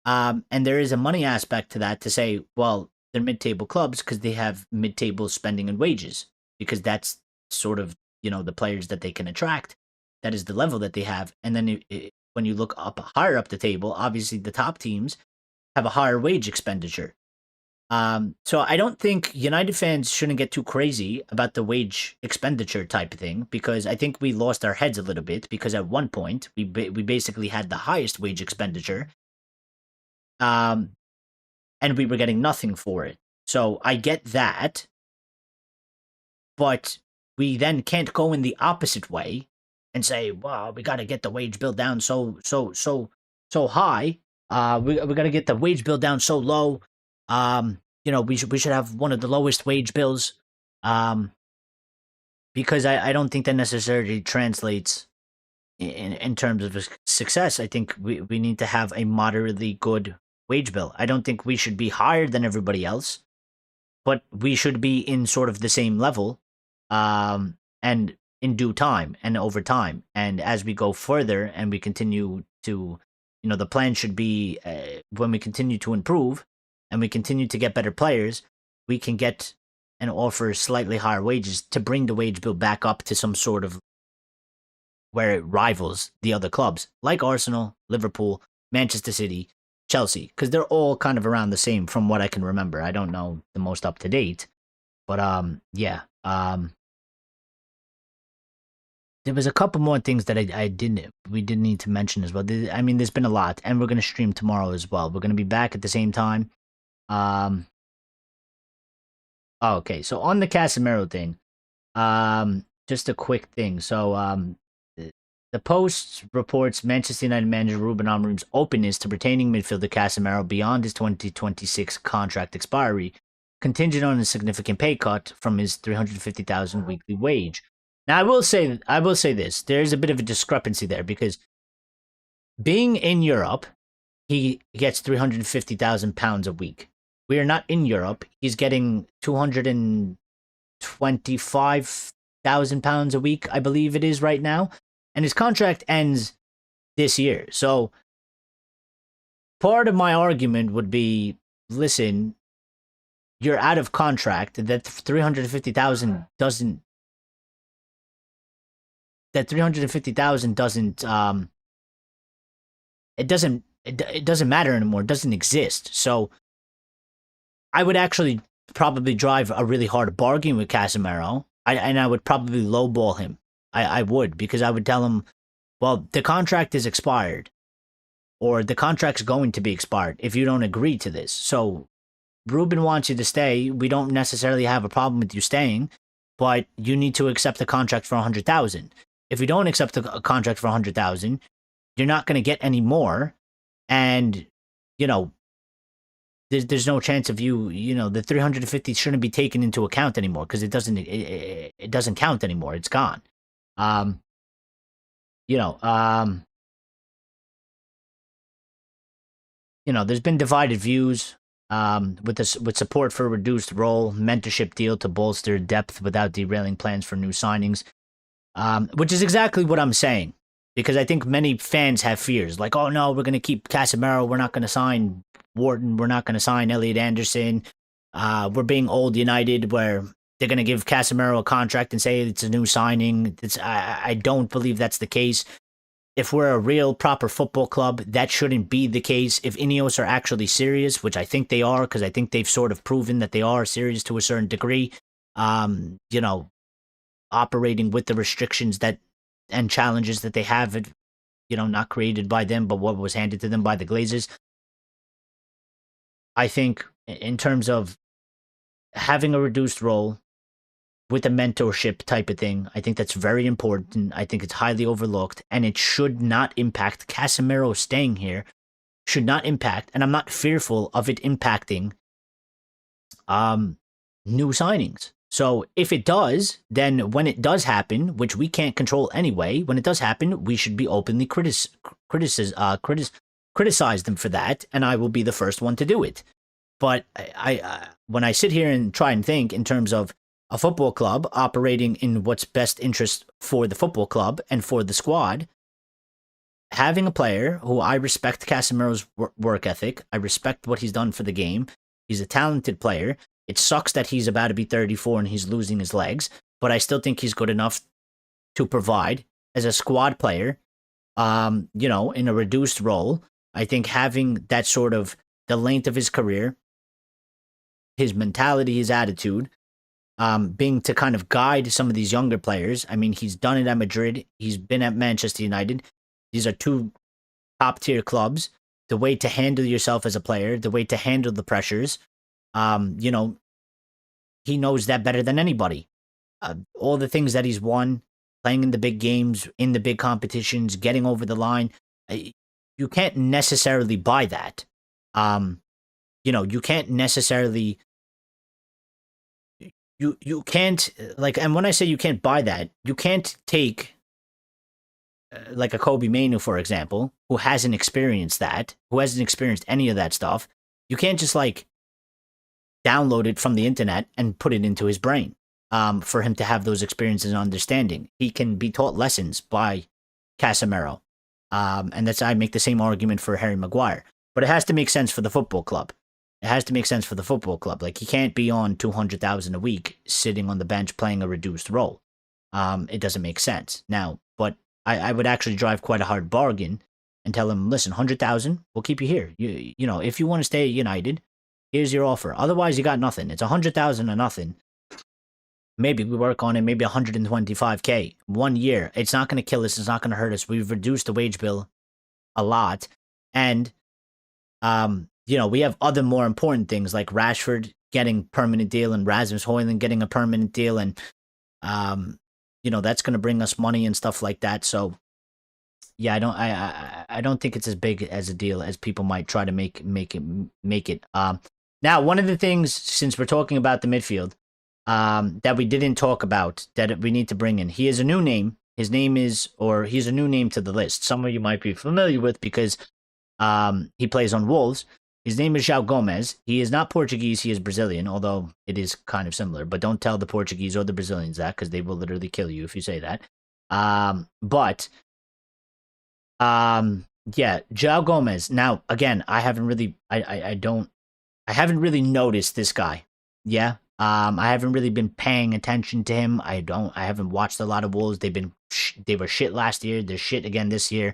And there is a money aspect to that, to say, well, they're mid-table clubs because they have mid-table spending and wages, because that's sort of, the players that they can attract. That is the level that they have. And then when you look higher up the table, obviously the top teams have a higher wage expenditure. So I don't think United fans shouldn't get too crazy about the wage expenditure type of thing, because I think we lost our heads a little bit, because at one point we basically had the highest wage expenditure. And we were getting nothing for it. So I get that. But we then can't go in the opposite way and say, well, we got to get the wage bill down so high, We got to get the wage bill down so low. We should have one of the lowest wage bills. Um, because I don't think that necessarily translates in terms of success. I think we need to have a moderately good wage bill. I don't think we should be higher than everybody else, but we should be in sort of the same level, and in due time and over time. And as we go further and we continue to, the plan should be, when we continue to improve and we continue to get better players, we can get and offer slightly higher wages to bring the wage bill back up to some sort of where it rivals the other clubs like Arsenal, Liverpool, Manchester City, Chelsea, because they're all kind of around the same from what I can remember. I don't know the most up to date, but yeah. There was a couple more things that we didn't need to mention as well. I mean, there's been a lot, and we're gonna stream tomorrow as well. We're gonna be back at the same time. Okay, so on the Casemiro thing, just a quick thing. So the Post reports Manchester United manager Ruben Amorim's openness to retaining midfielder Casemiro beyond his 2026 contract expiry, contingent on a significant pay cut from his 350,000 weekly wage. Now, I will say this: there's a bit of a discrepancy there because being in Europe, he gets 350,000 pounds a week. We are not in Europe. He's getting 225,000 pounds a week, I believe it is right now. And his contract ends this year. So part of my argument would be, listen, you're out of contract. That 350,000 doesn't it doesn't matter anymore. It doesn't exist. So I would actually probably drive a really hard bargain with Casemiro. And I would probably lowball him. I would, because I would tell him, well, the contract is expired, or the contract's going to be expired if you don't agree to this. So Ruben wants you to stay. We don't necessarily have a problem with you staying, but you need to accept the contract for 100,000. If you don't accept the contract for 100,000, you're not going to get any more. And, there's no chance of you, the 350 shouldn't be taken into account anymore because it doesn't count anymore. It's gone. There's been divided views, with support for a reduced role, mentorship deal to bolster depth without derailing plans for new signings, which is exactly what I'm saying, because I think many fans have fears like, oh no, we're going to keep Casemiro. We're not going to sign Wharton. We're not going to sign Elliot Anderson. We're being old United where they're going to give Casemiro a contract and say it's a new signing. I don't believe that's the case. If we're a real proper football club, that shouldn't be the case. If Ineos are actually serious, which I think they are, because I think they've sort of proven that they are serious to a certain degree, operating with the restrictions and challenges that they have, not created by them, but what was handed to them by the Glazers. I think in terms of having a reduced role with a mentorship type of thing, I think that's very important. I think it's highly overlooked, and it should not impact Casemiro staying here. Should not impact, and I'm not fearful of it impacting new signings. So if it does, then when it does happen, which we can't control anyway, when it does happen, we should be openly criticize them for that, and I will be the first one to do it. But I when I sit here and try and think in terms of a football club operating in what's best interest for the football club and for the squad, having a player who I respect Casemiro's work ethic, I respect what he's done for the game. He's a talented player. It sucks that he's about to be 34 and he's losing his legs, but I still think he's good enough to provide as a squad player, in a reduced role. I think having that sort of the length of his career, his mentality, his attitude, being to kind of guide some of these younger players. I mean, he's done it at Madrid. He's been at Manchester United. These are two top-tier clubs. The way to handle yourself as a player, the way to handle the pressures, he knows that better than anybody. All the things that he's won, playing in the big games, in the big competitions, getting over the line. you can't necessarily buy that. You can't necessarily you can't like, and when I say you can't buy that, you can't take like a Kobe Manu, for example, who hasn't experienced that, who hasn't experienced any of that stuff. You can't just like download it from the internet and put it into his brain for him to have those experiences and understanding. He can be taught lessons by Casemiro. And I make the same argument for Harry Maguire. But it has to make sense for the football club. It has to make sense for the football club. Like, he can't be on 200,000 a week sitting on the bench playing a reduced role. It doesn't make sense. Now, but I would actually drive quite a hard bargain and tell him, listen, 100,000, we'll keep you here. You know, if you want to stay at United, here's your offer. Otherwise, you got nothing. It's 100,000 or nothing. Maybe we work on it, maybe 125K. 1 year. It's not going to kill us. It's not going to hurt us. We've reduced the wage bill a lot. And, we have other more important things like Rashford getting permanent deal and Rasmus Højlund getting a permanent deal. And, that's going to bring us money and stuff like that. So, yeah, I don't think it's as big as a deal as people might try to make it. Now, one of the things, since we're talking about the midfield, that we didn't talk about that we need to bring in. He is a new name. He's a new name to the list. Some of you might be familiar with because he plays on Wolves. His name is João Gomes. He is not Portuguese. He is Brazilian, although it is kind of similar. But don't tell the Portuguese or the Brazilians that, because they will literally kill you if you say that. Yeah, João Gomes. Now, again, I haven't really noticed this guy. Yeah. I haven't really been paying attention to him. I haven't watched a lot of Wolves. They were shit last year. They're shit again this year.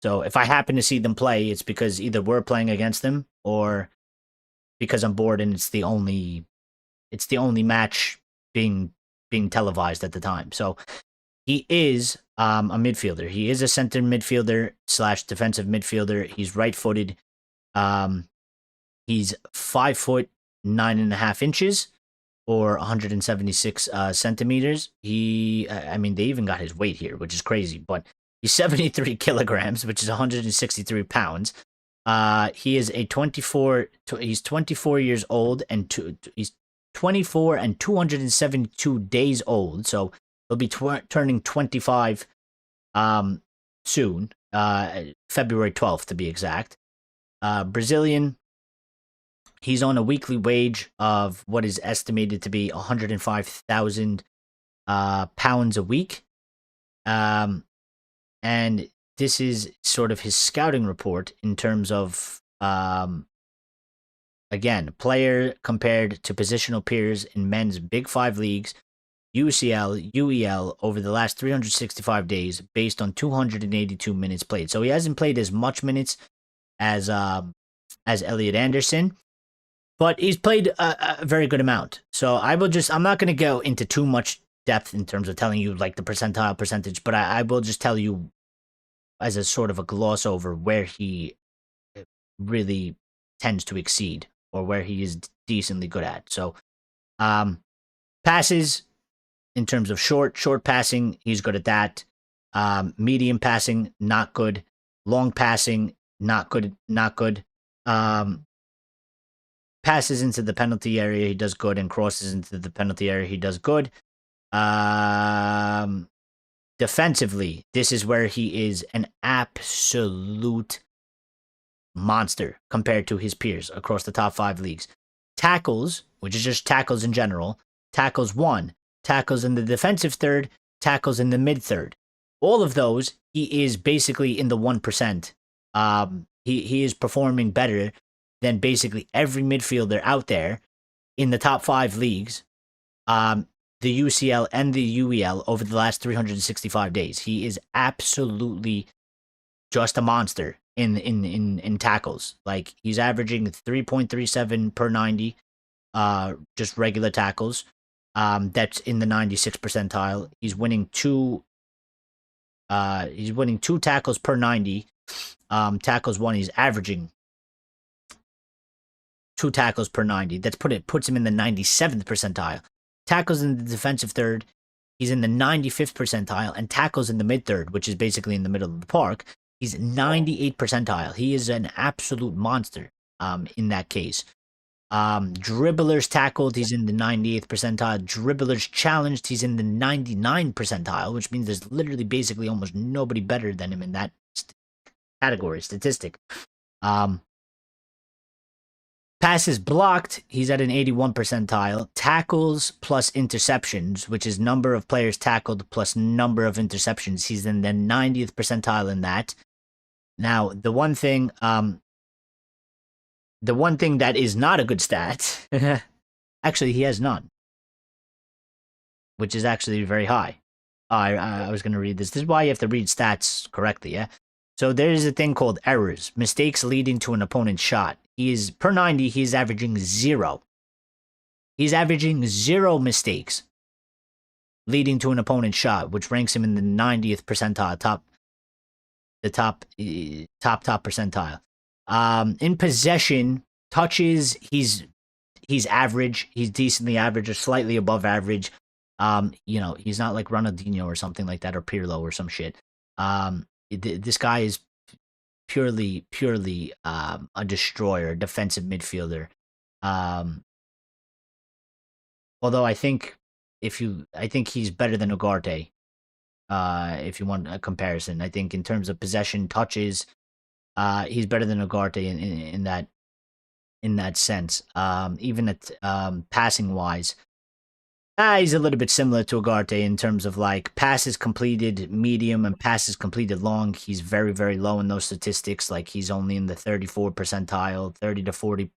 So if I happen to see them play, it's because either we're playing against them or because I'm bored and it's the only match being televised at the time. So he is a midfielder. He is a center midfielder / defensive midfielder. He's right-footed. He's 5 foot 9.5 or 176 centimeters. They even got his weight here, which is crazy, but he's 73 kilograms, which is 163 pounds. He's 24 years old, and he's 24 and 272 days old, so he'll be turning 25 soon, February 12th to be exact. Brazilian. He's on a weekly wage of what is estimated to be 105,000 pounds a week. And this is sort of his scouting report in terms of, again, player compared to positional peers in men's Big Five leagues, UCL, UEL, over the last 365 days based on 282 minutes played. So he hasn't played as much minutes as Elliot Anderson, but he's played a very good amount. So I'm not going to go into too much depth in terms of telling you like the percentile percentage, but I will just tell you as a sort of a gloss over where he really tends to exceed or where he is decently good at. So passes, in terms of short passing, he's good at that. Medium passing, not good. Long passing, not good. Passes into the penalty area, he does good, and crosses into the penalty area, he does good. Defensively, this is where he is an absolute monster compared to his peers across the top 5 leagues. Tackles, which is just tackles in general, tackles 1, tackles in the defensive third, tackles in the mid third. All of those, he is basically in the 1%. He is performing better than basically every midfielder out there in the top 5 leagues, the UCL and the UEL over the last 365 days. He is absolutely just a monster in tackles. Like, he's averaging 3.37 per 90, just regular tackles. That's in the 96th percentile. He's winning two tackles per 90. Tackles 1, he's averaging 2 tackles per 90. Puts him in the 97th percentile. Tackles in the defensive third, he's in the 95th percentile, and tackles in the mid third, which is basically in the middle of the park, He's 98th percentile. He is an absolute monster in that case. Dribblers tackled, he's in the 98th percentile. Dribblers challenged, he's in the 99th percentile, which means there's literally basically almost nobody better than him in that category, statistic. Passes blocked, he's at an 81 percentile. Tackles plus interceptions, which is number of players tackled plus number of interceptions, he's in the 90th percentile in that. Now, the one thing that is not a good stat, actually, he has none, which is actually very high. I was going to read this. This is why you have to read stats correctly, yeah? So there is a thing called errors, mistakes leading to an opponent's shot. He is, per 90, he's averaging 0. He's averaging 0 mistakes leading to an opponent's shot, which ranks him in the 90th percentile, top percentile. In possession, touches, he's average. He's decently average or slightly above average. You know, he's not like Ronaldinho or something like that, or Pirlo or some shit. This guy is purely a destroyer, a defensive midfielder. Although I think he's better than Ugarte. If you want a comparison, I think in terms of possession, touches, he's better than Ugarte in that sense. Even at passing wise, he's a little bit similar to Ugarte in terms of like passes completed medium and passes completed long. He's very, very low in those statistics. Like he's only in the 34 percentile, 30 to 40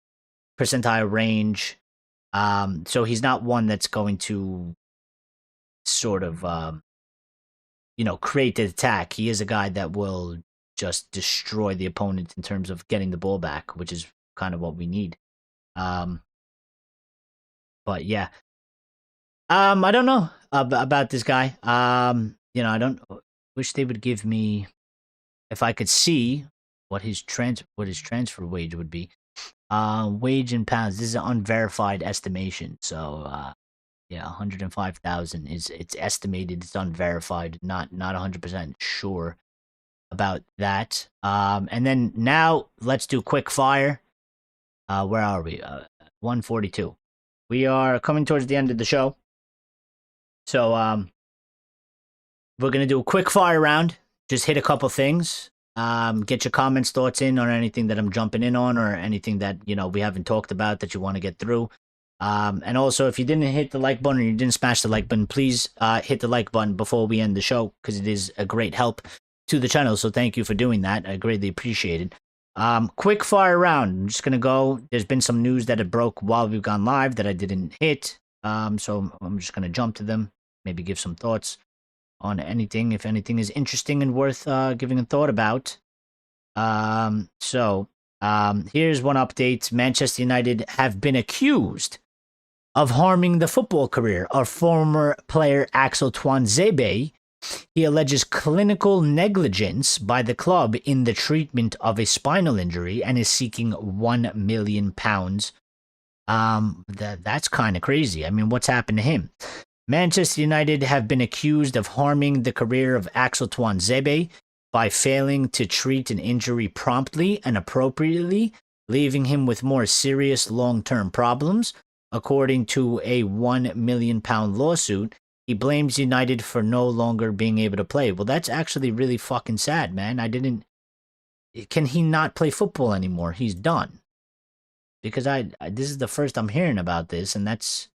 percentile range. So he's not one that's going to sort of create the attack. He is a guy that will just destroy the opponent in terms of getting the ball back, which is kind of what we need. But yeah. I don't know about this guy. I don't wish they would give me, if I could see what his transfer wage would be. Wage in pounds. This is an unverified estimation. So, 105,000 it's estimated. It's unverified. Not 100% sure about that. And then now let's do quick fire. Where are we? 142. We are coming towards the end of the show. So, we're going to do a quick fire round. Just hit a couple things. Get your comments, thoughts in on anything that I'm jumping in on or anything that, we haven't talked about that you want to get through. And also, if you didn't hit the like button or you didn't smash the like button, please hit the like button before we end the show because it is a great help to the channel. So thank you for doing that. I greatly appreciate it. Quick fire round. I'm just going to go. There's been some news that it broke while we've gone live that I didn't hit. So I'm just going to jump to them. Maybe give some thoughts on anything, if anything is interesting and worth giving a thought about. So here's one update. Manchester United have been accused of harming the football career of former player Axel Tuanzebe. He alleges clinical negligence by the club in the treatment of a spinal injury and is seeking £1 million. That's kind of crazy. I mean, what's happened to him? Manchester United have been accused of harming the career of Axel Tuanzebe by failing to treat an injury promptly and appropriately, leaving him with more serious long-term problems. According to a £1 million lawsuit, he blames United for no longer being able to play. Well, that's actually really fucking sad, man. Can he not play football anymore? He's done. Because this is the first I'm hearing about this, and that's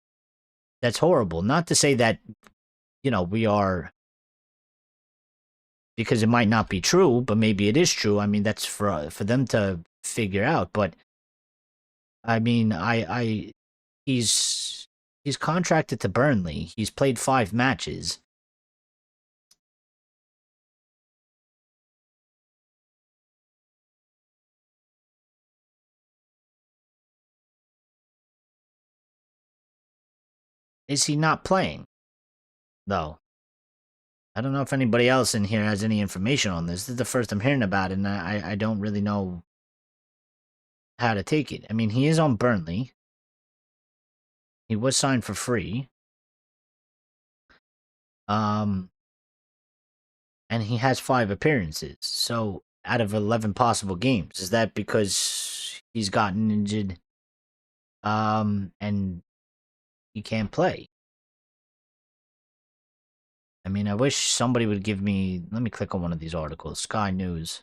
horrible. Not to say that, we are, because it might not be true, but maybe it is true. I mean, that's for them to figure out. But I mean, he's contracted to Burnley. He's played 5 matches. Is he not playing, though? I don't know if anybody else in here has any information on this. This is the first I'm hearing about it, and I don't really know how to take it. I mean, he is on Burnley. He was signed for free. And he has 5 appearances. So out of 11 possible games? Is that because he's gotten injured and he can't play? I mean, I wish somebody would give me... Let me click on one of these articles. Sky News.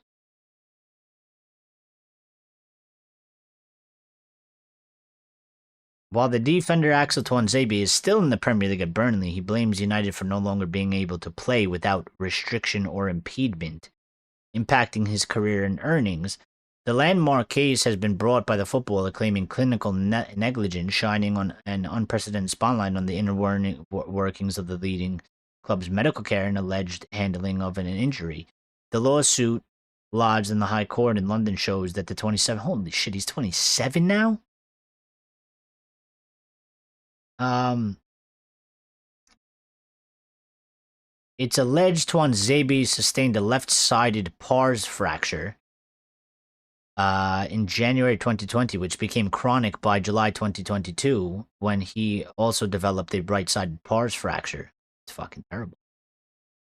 While the defender Axel Tuanzebe is still in the Premier League at Burnley, he blames United for no longer being able to play without restriction or impediment, impacting his career and earnings. The landmark case has been brought by the footballer claiming clinical negligence, shining on an unprecedented spotlight on the inner workings of the leading club's medical care and alleged handling of an injury. The lawsuit lodged in the High Court in London shows that the 27... Holy shit, he's 27 now? It's alleged Tuanzebe sustained a left-sided pars fracture in January 2020, which became chronic by July 2022, when he also developed a right-sided pars fracture. It's fucking terrible.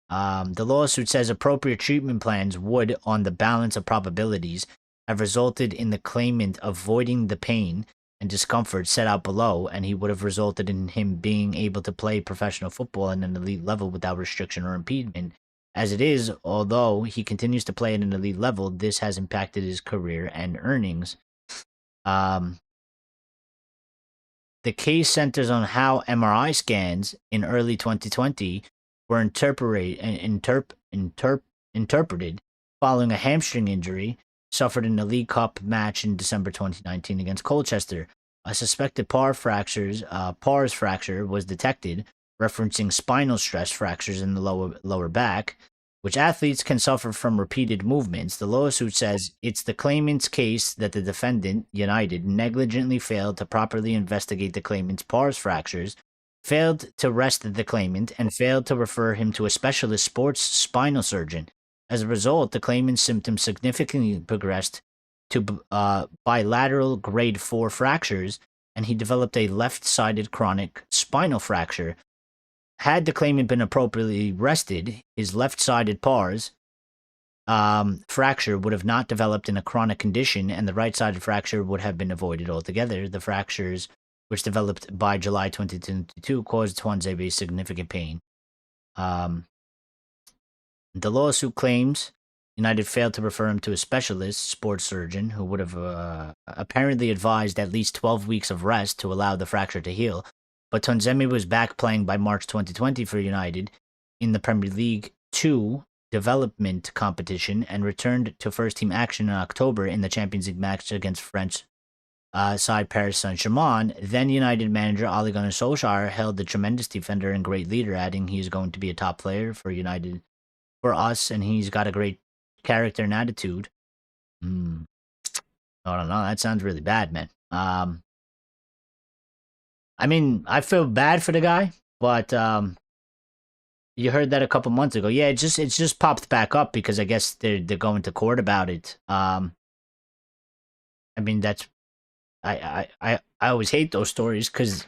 The lawsuit says appropriate treatment plans would, on the balance of probabilities, have resulted in the claimant avoiding the pain and discomfort set out below, and he would have resulted in him being able to play professional football at an elite level without restriction or impediment. As it is, although he continues to play at an elite level, this has impacted his career and earnings. The case centers on how MRI scans in early 2020 were interpreted following a hamstring injury suffered in the League Cup match in December 2019 against Colchester. A suspected pars fracture was detected, referencing spinal stress fractures in the lower back, which athletes can suffer from repeated movements. The lawsuit says it's the claimant's case that the defendant, United, negligently failed to properly investigate the claimant's pars fractures, failed to rest the claimant, and failed to refer him to a specialist sports spinal surgeon. As a result, the claimant's symptoms significantly progressed to bilateral grade 4 fractures, and he developed a left-sided chronic spinal fracture. Had the claimant been appropriately rested, his left-sided pars fracture would have not developed in a chronic condition, and the right-sided fracture would have been avoided altogether. The fractures, which developed by July 2022, caused Tuanzebe significant pain. The lawsuit claims United failed to refer him to a specialist sports surgeon who would have apparently advised at least 12 weeks of rest to allow the fracture to heal. But Tuanzebe was back playing by March 2020 for United in the Premier League 2 development competition and returned to first-team action in October in the Champions League match against French side Paris Saint-Germain. Then United manager Ole Gunnar Solskjaer hailed the tremendous defender and great leader, adding he is going to be a top player for United, for us, and he's got a great character and attitude. I don't know. That sounds really bad, man. I mean, I feel bad for the guy, but you heard that a couple months ago. Yeah, it's just popped back up because I guess they're going to court about it. I mean, that's I always hate those stories because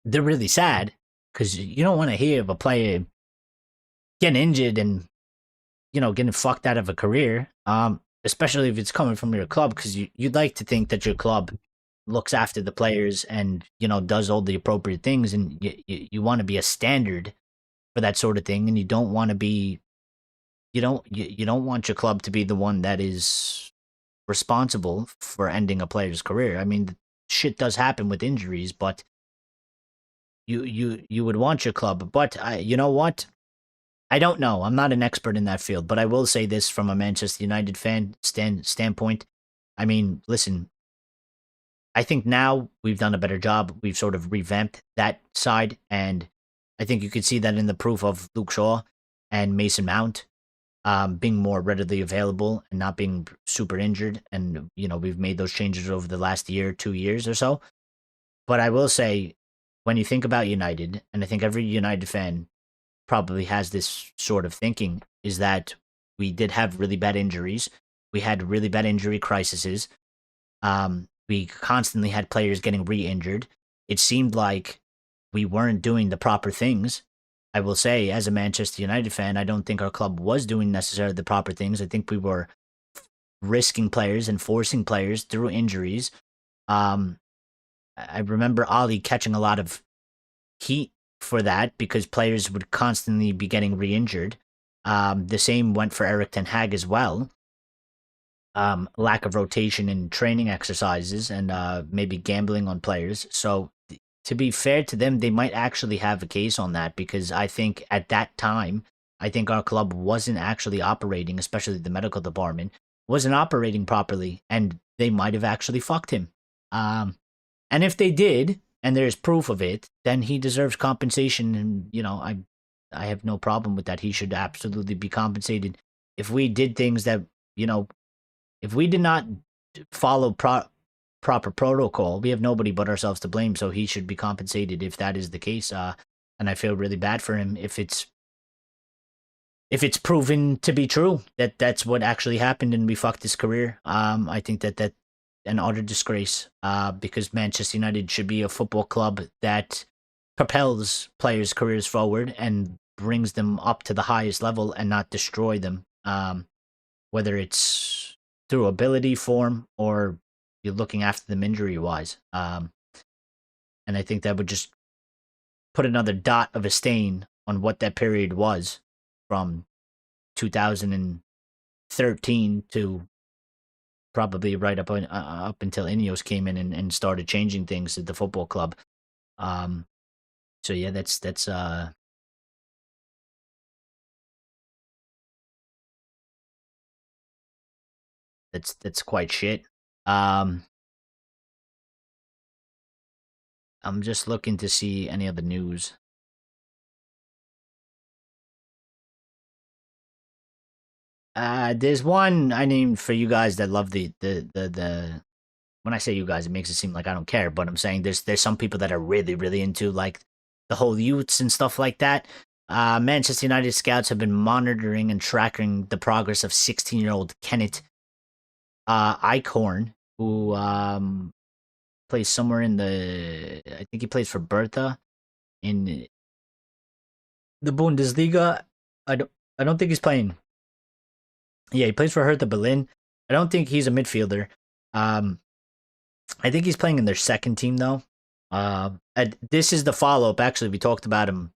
they're really sad, because you don't want to hear of a player getting injured and, you know, getting fucked out of a career, especially if it's coming from your club, because you'd like to think that your club looks after the players and, you know, does all the appropriate things, and you want to be a standard for that sort of thing, and you don't want to be, you don't want your club to be the one that is responsible for ending a player's career. I mean, shit does happen with injuries, but you would want your club. But you know what? I don't know. I'm not an expert in that field, but I will say this from a Manchester United fan standpoint. I mean, listen, I think now we've done a better job. We've sort of revamped that side, and I think you could see that in the proof of Luke Shaw and Mason Mount being more readily available and not being super injured. And, you know, we've made those changes over the last year, 2 years or so. But I will say, when you think about United, and I think every United fan probably has this sort of thinking, is that we did have really bad injuries. We had really bad injury crises. We constantly had players getting re-injured. It seemed like we weren't doing the proper things. I will say, as a Manchester United fan, I don't think our club was doing necessarily the proper things. I think we were risking players and forcing players through injuries. Um, I remember Ali catching a lot of heat for that because players would constantly be getting re-injured. The same went for Eric Ten Hag as well. Lack of rotation in training exercises and maybe gambling on players. So to be fair to them, they might actually have a case on that because I think at that time, I think our club wasn't actually operating, especially the medical department, wasn't operating properly, and they might have actually fucked him. And if they did, and there's proof of it, then he deserves compensation, and I have no problem with that. He should absolutely be compensated. If we did things that if we did not follow proper protocol, we have nobody but ourselves to blame. So he should be compensated if that is the case. And I feel really bad for him if it's proven to be true that that's what actually happened and we fucked his career. I think that an utter disgrace. Because Manchester United should be a football club that propels players' careers forward and brings them up to the highest level and not destroy them. Whether it's through ability, form, or you're looking after them injury-wise. And I think that would just put another dot of a stain on what that period was from 2013 to probably right up until Ineos came in and started changing things at the football club. So yeah, that's quite shit. I'm just looking to see any other news. There's one I named for you guys that love the when I say you guys, it makes it seem like I don't care, but I'm saying there's some people that are really, really into like the whole youths and stuff like that. Manchester United scouts have been monitoring and tracking the progress of 16-year-old Kenneth Eichhorn, who plays somewhere in I think he plays for Bertha in the Bundesliga. I don't think he's playing. Yeah, he plays for Hertha Berlin. I don't think he's a midfielder. I think he's playing in their second team though. This is the follow-up. Actually, we talked about him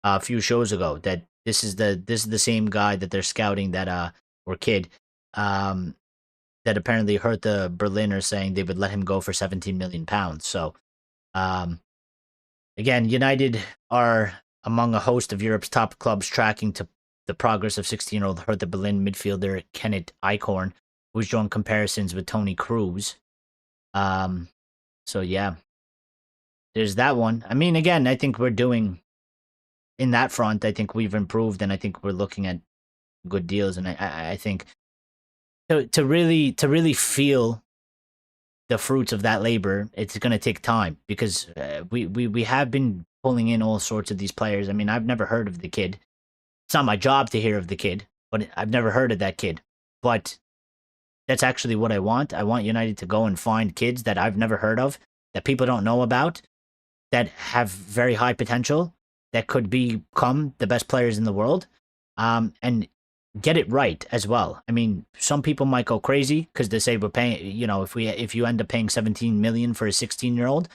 a few shows ago. That this is the same guy that they're scouting that or kid that apparently Hertha Berlin are saying they would let him go for 17 million pounds. So, again, United are among a host of Europe's top clubs tracking to the progress of 16-year-old Hertha Berlin midfielder Kenneth Eichhorn, who's drawn comparisons with Toni Kroos. So yeah, there's that one. I mean, again, I think we're doing in that front. I think we've improved, and I think we're looking at good deals. And I think to really feel the fruits of that labor, it's going to take time because we have been pulling in all sorts of these players. I mean, I've never heard of the kid. It's not my job to hear of the kid, but I've never heard of that kid. But that's actually what I want. I want United to go and find kids that I've never heard of, that people don't know about, that have very high potential, that could become the best players in the world, and get it right as well. I mean, some people might go crazy because they say we're paying, if you end up paying 17 million for a 16-year-old,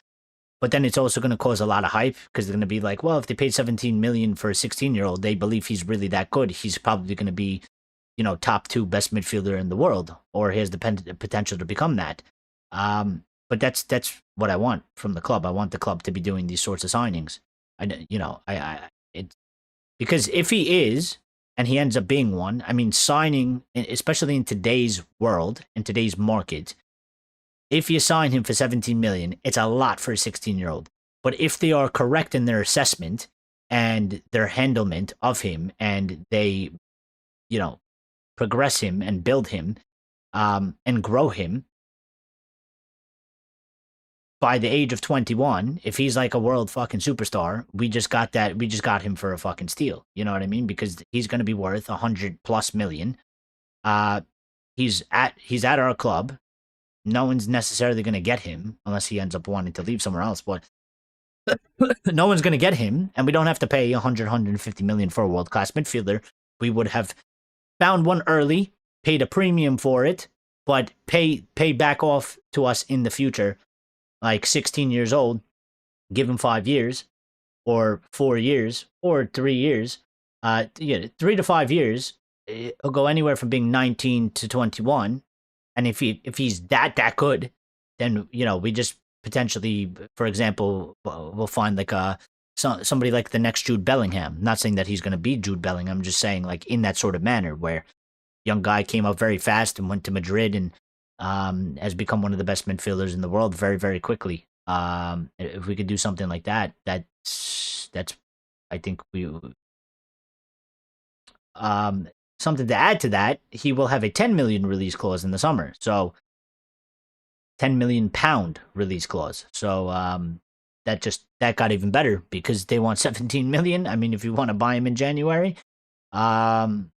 but then it's also going to cause a lot of hype because they're going to be like, well, if they paid 17 million for a 16-year-old, they believe he's really that good. He's probably going to be, top 2 best midfielder in the world, or he has the potential to become that. But that's what I want from the club. I want the club to be doing these sorts of signings. Because if he is, and he ends up being one, I mean, signing, especially in today's world, in today's market, if you sign him for 17 million, it's a lot for a 16-year-old. But if they are correct in their assessment and their handlement of him, and they, progress him and build him, and grow him, by the age of 21, if he's like a world fucking superstar, we just got him for a fucking steal. You know what I mean? Because he's going to be worth 100+ million. He's at our club. No one's necessarily going to get him unless he ends up wanting to leave somewhere else. But no one's going to get him, and we don't have to pay 150 million for a world-class midfielder. We would have found one early, paid a premium for it, but pay back off to us in the future, like 16 years old, give him 5 years or 4 years or 3 years, 3 to 5 years, it'll go anywhere from being 19 to 21. And if he's that good, then we just potentially, for example, we'll find like somebody like the next Jude Bellingham. I'm not saying that he's going to be Jude Bellingham. I'm just saying like in that sort of manner where young guy came up very fast and went to Madrid and has become one of the best midfielders in the world very, very quickly. If we could do something like that, that's I think we something to add to that. He will have a 10 million release clause in the summer, so 10 million pound release clause. So that got even better because they want 17 million. I mean, if you want to buy him in January, and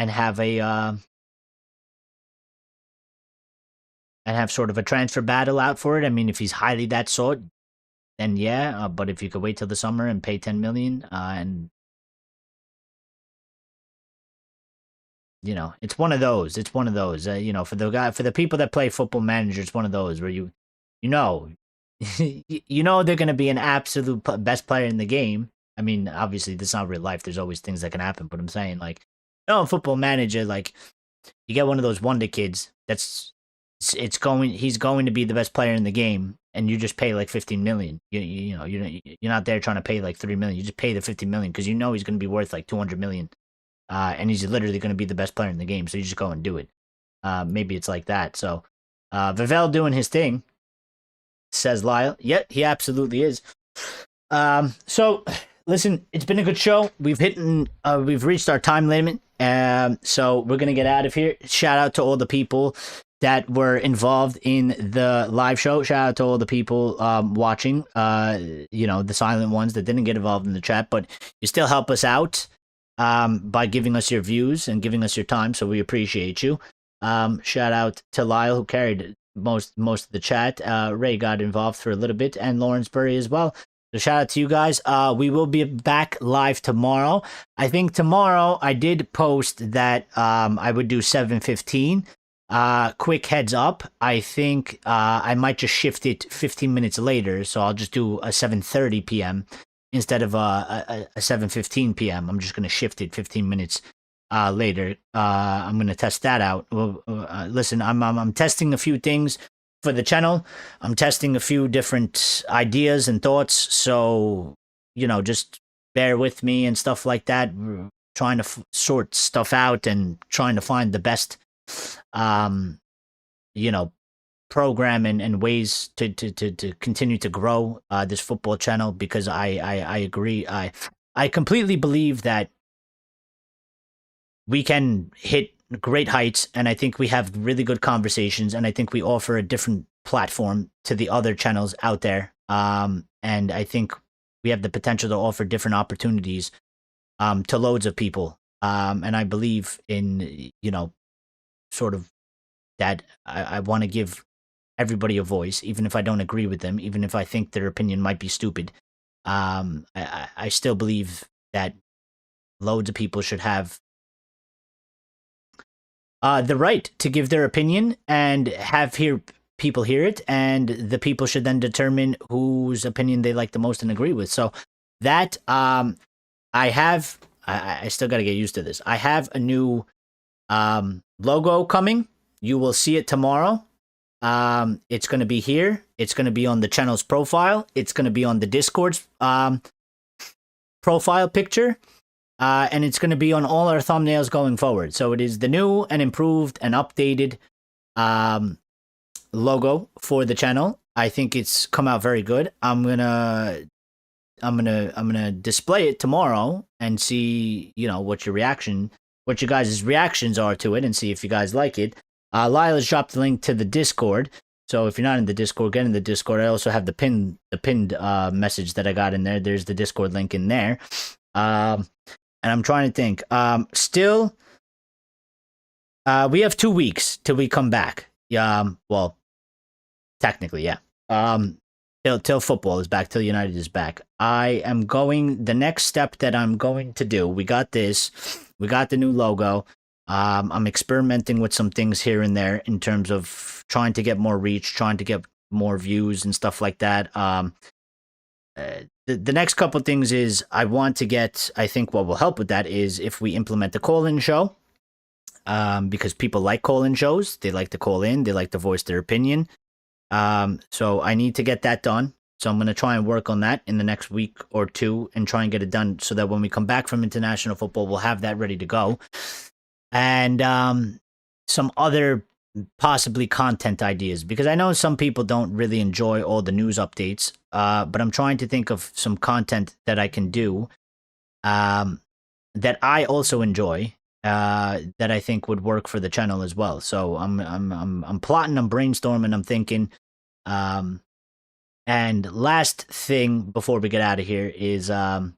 have sort of a transfer battle out for it. I mean, if he's highly that sort, then yeah. But if you could wait till the summer and pay 10 million, and it's one of those. It's one of those. For the people that play Football Manager, it's one of those where you know they're going to be an absolute best player in the game. I mean, obviously, this is not real life. There's always things that can happen. But I'm saying, like, in Football Manager, like, you get one of those wonder kids he's going to be the best player in the game, and you just pay like 15 million. You're not there trying to pay like 3 million. You just pay the 15 million because he's going to be worth like 200 million. And he's literally going to be the best player in the game, so you just go and do it. Maybe it's like that. So, Vavell doing his thing, says Lyle. Yeah, he absolutely is. So, listen, it's been a good show. We've reached our time limit, so we're going to get out of here. Shout out to all the people that were involved in the live show. Shout out to all the people watching, the silent ones that didn't get involved in the chat, but you still help us out by giving us your views and giving us your time, so we appreciate you. Shout out to Lyle, who carried most of the chat. Ray got involved for a little bit, and Lawrence Burry as well. So shout out to you guys. We will be back live tomorrow. I think tomorrow I did post that I would do 7:15. Quick heads up, I think I might just shift it 15 minutes later, so I'll just do a 7:30 p.m. instead of a 7:15 p.m. I'm just going to shift it 15 minutes later. I'm going to test that out. Listen, I'm testing a few things for the channel. I'm testing a few different ideas and thoughts, so just bear with me and stuff like that. We're trying to sort stuff out and trying to find the best program and ways to continue to grow this football channel, because I agree. I completely believe that we can hit great heights, and I think we have really good conversations, and I think we offer a different platform to the other channels out there, and I think we have the potential to offer different opportunities to loads of people, and I believe in sort of that I want to give everybody a voice, even if I don't agree with them, even if I think their opinion might be stupid. I still believe that loads of people should have the right to give their opinion and have people hear it, and the people should then determine whose opinion they like the most and agree with. So that I still got to get used to this. I have a new logo coming. You will see it tomorrow. It's going to be here. It's going to be on the channel's profile. It's going to be on the Discord's profile picture. And it's going to be on all our thumbnails going forward. So it is the new and improved and updated logo for the channel. I think it's come out very good. I'm gonna display it tomorrow and see what your guys' reactions are to it, and see if you guys like it. Lyle has dropped the link to the Discord, so if you're not in the Discord, get in the Discord. I also have the pinned message that I got in there. There's the Discord link in there. And I'm trying to think. Still, we have 2 weeks till we come back. Well, technically, yeah. Till football is back, till United is back. The next step that I'm going to do, we got this. We got the new logo. I'm experimenting with some things here and there in terms of trying to get more reach, trying to get more views and stuff like that. The next couple things is I want to get, I think what will help with that is if we implement the call-in show, because people like call-in shows. They like to call in. They like to voice their opinion. So I need to get that done. So I'm going to try and work on that in the next week or two and try and get it done so that when we come back from international football, we'll have that ready to go. And some other possibly content ideas, because I know some people don't really enjoy all the news updates, but I'm trying to think of some content that I can do that I also enjoy, that I think would work for the channel as well. So I'm plotting, I'm brainstorming, I'm thinking. And last thing before we get out of here is there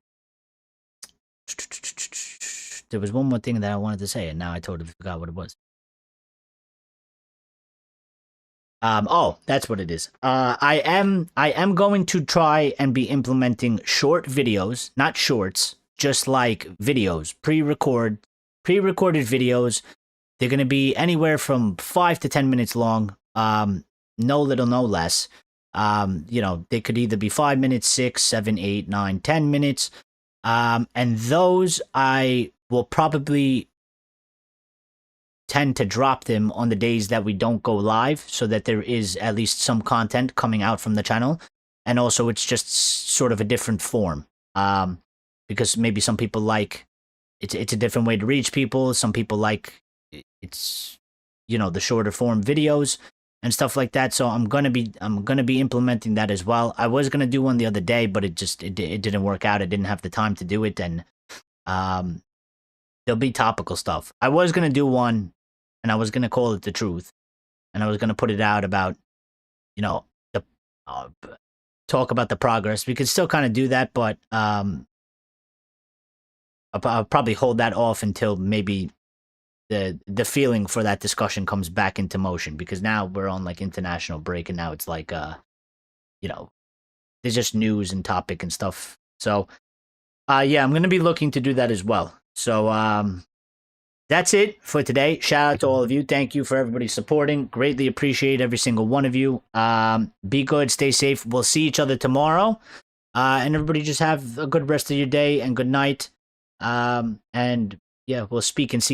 was one more thing that I wanted to say, and now I totally forgot what it was. Oh, that's what it is. I am going to try and be implementing short videos, not shorts, just like videos, pre-recorded videos. They're going to be anywhere from 5 to 10 minutes long. No little, no less. They could either be 5 minutes, 6, 7, 8, 9, 10 minutes. And those I will probably tend to drop them on the days that we don't go live so that there is at least some content coming out from the channel. And also it's just sort of a different form. Because maybe some people like it's a different way to reach people. Some people like it's the shorter form videos and stuff like that. So I'm gonna be implementing that as well. I was gonna do one the other day, but it didn't work out. I didn't have the time to do it, and there'll be topical stuff. I was gonna do one, and I was gonna call it The Truth, and I was gonna put it out about the talk about the progress. We could still kind of do that, but I'll probably hold that off until maybe the feeling for that discussion comes back into motion, because now we're on like international break, and now it's like there's just news and topic and stuff. So yeah, I'm gonna be looking to do that as well. So that's it for today. Shout out to all of you. Thank you for everybody supporting. Greatly appreciate every single one of you. Be good, stay safe. We'll see each other tomorrow. And everybody just have a good rest of your day and good night. And yeah, we'll speak and see